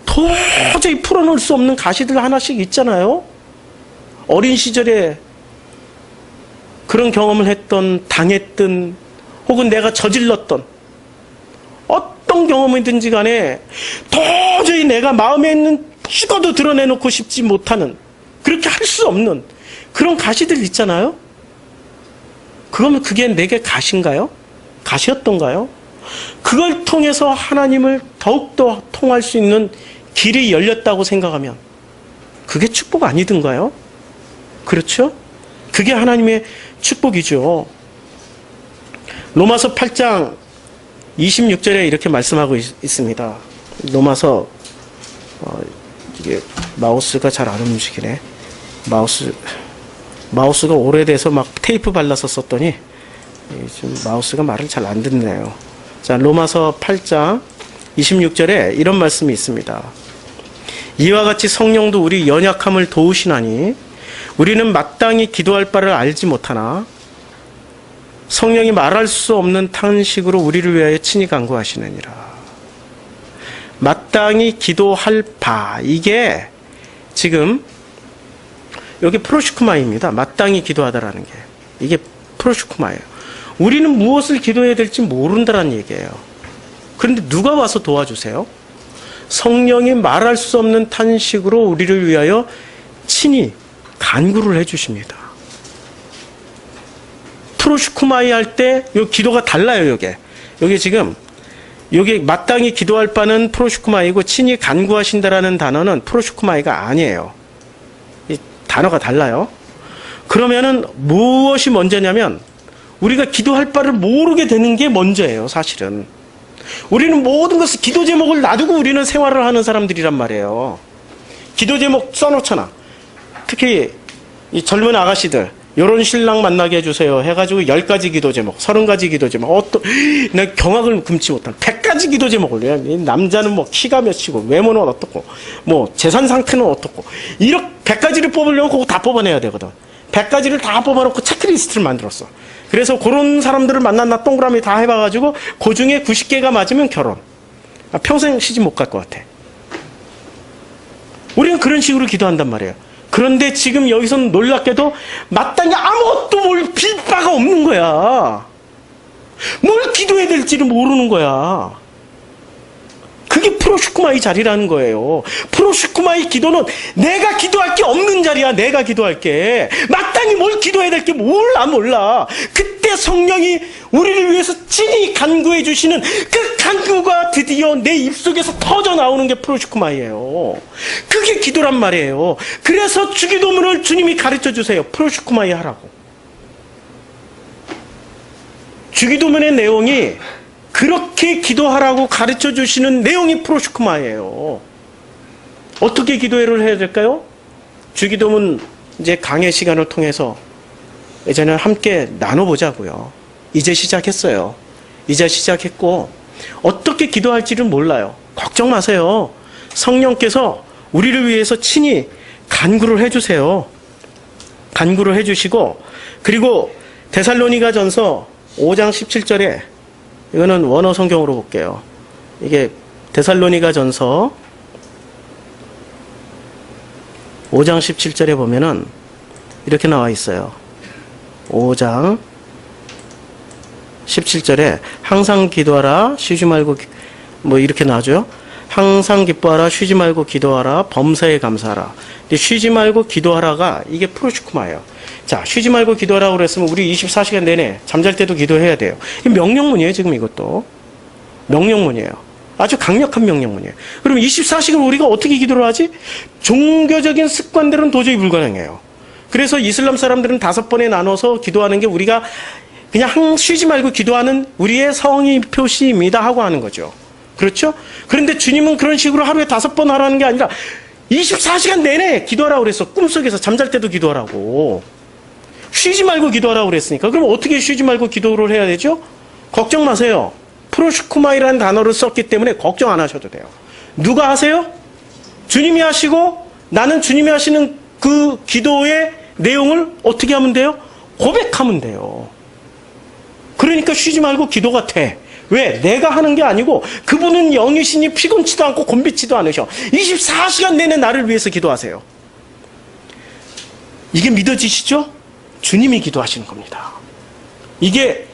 도저히 풀어놓을 수 없는 가시들 하나씩 있잖아요. 어린 시절에 그런 경험을 했던, 당했던, 혹은 내가 저질렀던 어떤 경험이든지 간에 도저히 내가 마음에 있는 죽어도 드러내놓고 싶지 못하는, 그렇게 할 수 없는 그런 가시들 있잖아요. 그러면 그게 내게 가시인가요? 가시였던가요? 그걸 통해서 하나님을 더욱더 통할 수 있는 길이 열렸다고 생각하면 그게 축복 아니든가요? 그렇죠? 그게 하나님의 축복이죠. 로마서 8장 26절에 이렇게 말씀하고 있습니다. 로마서 이게 마우스가 잘 안 움직이네. 마우스가 오래돼서 막 테이프 발라서 썼더니 지금 마우스가 말을 잘 안 듣네요. 자, 로마서 8장 26절에 이런 말씀이 있습니다. 이와 같이 성령도 우리 연약함을 도우시나니 우리는 마땅히 기도할 바를 알지 못하나 성령이 말할 수 없는 탄식으로 우리를 위하여 친히 간구하시느니라. 마땅히 기도할 바, 이게 지금 여기 프로슈크마입니다. 마땅히 기도하다라는 게 이게 프로슈크마예요. 우리는 무엇을 기도해야 될지 모른다는 얘기예요. 그런데 누가 와서 도와주세요? 성령이 말할 수 없는 탄식으로 우리를 위하여 친히 간구를 해주십니다. 프로슈크마이 할 때 이 기도가 달라요. 여기 지금 여기 마땅히 기도할 바는 프로슈크마이고 친히 간구하신다라는 단어는 프로슈크마이가 아니에요. 이 단어가 달라요. 그러면은 무엇이 먼저냐면 우리가 기도할 바를 모르게 되는 게 먼저예요, 사실은. 우리는 모든 것을 기도 제목을 놔두고 우리는 생활을 하는 사람들이란 말이에요. 기도 제목 써놓잖아. 특히 이 젊은 아가씨들, 요런 신랑 만나게 해주세요 해가지고 10가지 기도 제목, 30가지 기도 제목, 내 경악을 금치 못한 100가지 기도 제목을 해. 남자는 뭐 키가 몇이고, 외모는 어떻고, 뭐 재산 상태는 어떻고, 이렇게 100가지를 뽑으려면 그거 다 뽑아내야 되거든. 100가지를 다 뽑아놓고 체크리스트를 만들었어. 그래서 그런 사람들을 만났나 동그라미 다 해봐가지고 그 중에 90개가 맞으면 결혼. 평생 시집 못 갈 것 같아. 우리는 그런 식으로 기도한단 말이에요. 그런데 지금 여기서는 놀랍게도 마땅히 아무것도 뭘 빌 바가 없는 거야. 뭘 기도해야 될지를 모르는 거야. 그게 프로슈크마의 자리라는 거예요. 프로슈크마의 기도는 내가 기도할 게 없는 자리야. 내가 기도할 게. 마땅히 뭘 기도해야 될 게 몰라. 그때 성령이 우리를 위해서 친히 간구해 주시는 그 간구가 드디어 내 입속에서 터져 나오는 게 프로슈크마예요. 그게 기도란 말이에요. 그래서 주기도문을 주님이 가르쳐 주세요. 프로슈크마에 하라고. 주기도문의 내용이 그렇게 기도하라고 가르쳐 주시는 내용이 프로슈크마예요. 어떻게 기도를 해야 될까요? 주기도문 이제 강의 시간을 통해서 예전에 함께 나눠보자고요. 이제 시작했어요. 이제 시작했고 어떻게 기도할지는 몰라요. 걱정 마세요. 성령께서 우리를 위해서 친히 간구를 해주세요. 간구를 해주시고, 그리고 데살로니가전서 5장 17절에, 이거는 원어 성경으로 볼게요. 이게 데살로니가전서 5장 17절에 보면은 이렇게 나와 있어요. 5장 17절에 항상 기도하라, 쉬지 말고, 뭐 이렇게 나와줘요. 항상 기뻐하라, 쉬지 말고 기도하라, 범사에 감사하라. 근데 쉬지 말고 기도하라가 이게 프로슈크마예요. 자, 쉬지 말고 기도하라고 그랬으면 우리 24시간 내내 잠잘 때도 기도해야 돼요. 이 명령문이에요, 지금 이것도. 명령문이에요. 아주 강력한 명령문이에요. 그럼 24시간 우리가 어떻게 기도를 하지? 종교적인 습관들은 도저히 불가능해요. 그래서 이슬람 사람들은 5번에 나눠서 기도하는 게 우리가 그냥 쉬지 말고 기도하는 우리의 성의 표시입니다 하고 하는 거죠. 그렇죠? 그런데 주님은 그런 식으로 하루에 5번 하라는 게 아니라 24시간 내내 기도하라고 그랬어. 꿈속에서 잠잘 때도 기도하라고. 쉬지 말고 기도하라고 그랬으니까. 그럼 어떻게 쉬지 말고 기도를 해야 되죠? 걱정 마세요. 프로슈크마이라는 단어를 썼기 때문에 걱정 안 하셔도 돼요. 누가 하세요? 주님이 하시고 나는 주님이 하시는 그 기도의 내용을 어떻게 하면 돼요? 고백하면 돼요. 그러니까 쉬지 말고 기도가 돼. 왜? 내가 하는 게 아니고 그분은 영이시니 피곤치도 않고 곤비치도 않으셔. 24시간 내내 나를 위해서 기도하세요. 이게 믿어지시죠? 주님이 기도하시는 겁니다. 이게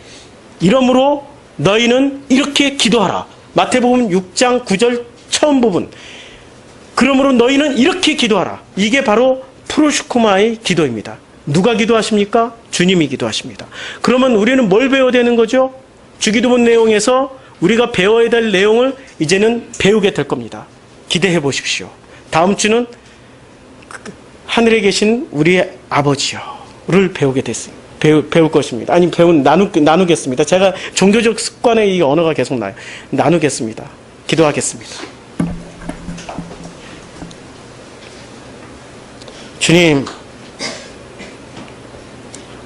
이러므로 너희는 이렇게 기도하라. 마태복음 6장 9절 처음 부분. 그러므로 너희는 이렇게 기도하라. 이게 바로 프로슈크마의 기도입니다. 누가 기도하십니까? 주님이 기도하십니다. 그러면 우리는 뭘 배워야 되는 거죠? 주기도문 내용에서 우리가 배워야 될 내용을 이제는 배우게 될 겁니다. 기대해 보십시오. 다음 주는 하늘에 계신 우리의 아버지요를 배우게 됐습니다. 배울 것입니다. 아니, 나누겠습니다. 제가 종교적 습관에 이 언어가 계속 나요. 나누겠습니다. 기도하겠습니다. 주님,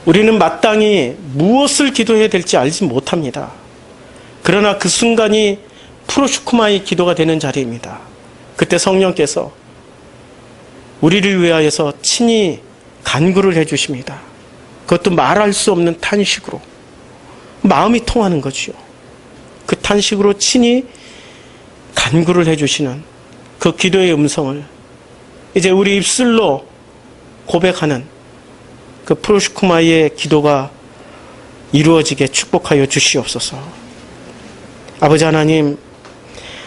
우리는 마땅히 무엇을 기도해야 될지 알지 못합니다. 그러나 그 순간이 프로슈크마의 기도가 되는 자리입니다. 그때 성령께서 우리를 위하여서 친히 간구를 해주십니다. 그것도 말할 수 없는 탄식으로. 마음이 통하는 거지요. 그 탄식으로 친히 간구를 해주시는 그 기도의 음성을 이제 우리 입술로 고백하는 그 프로슈크마의 기도가 이루어지게 축복하여 주시옵소서. 아버지 하나님,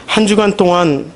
한 주간 동안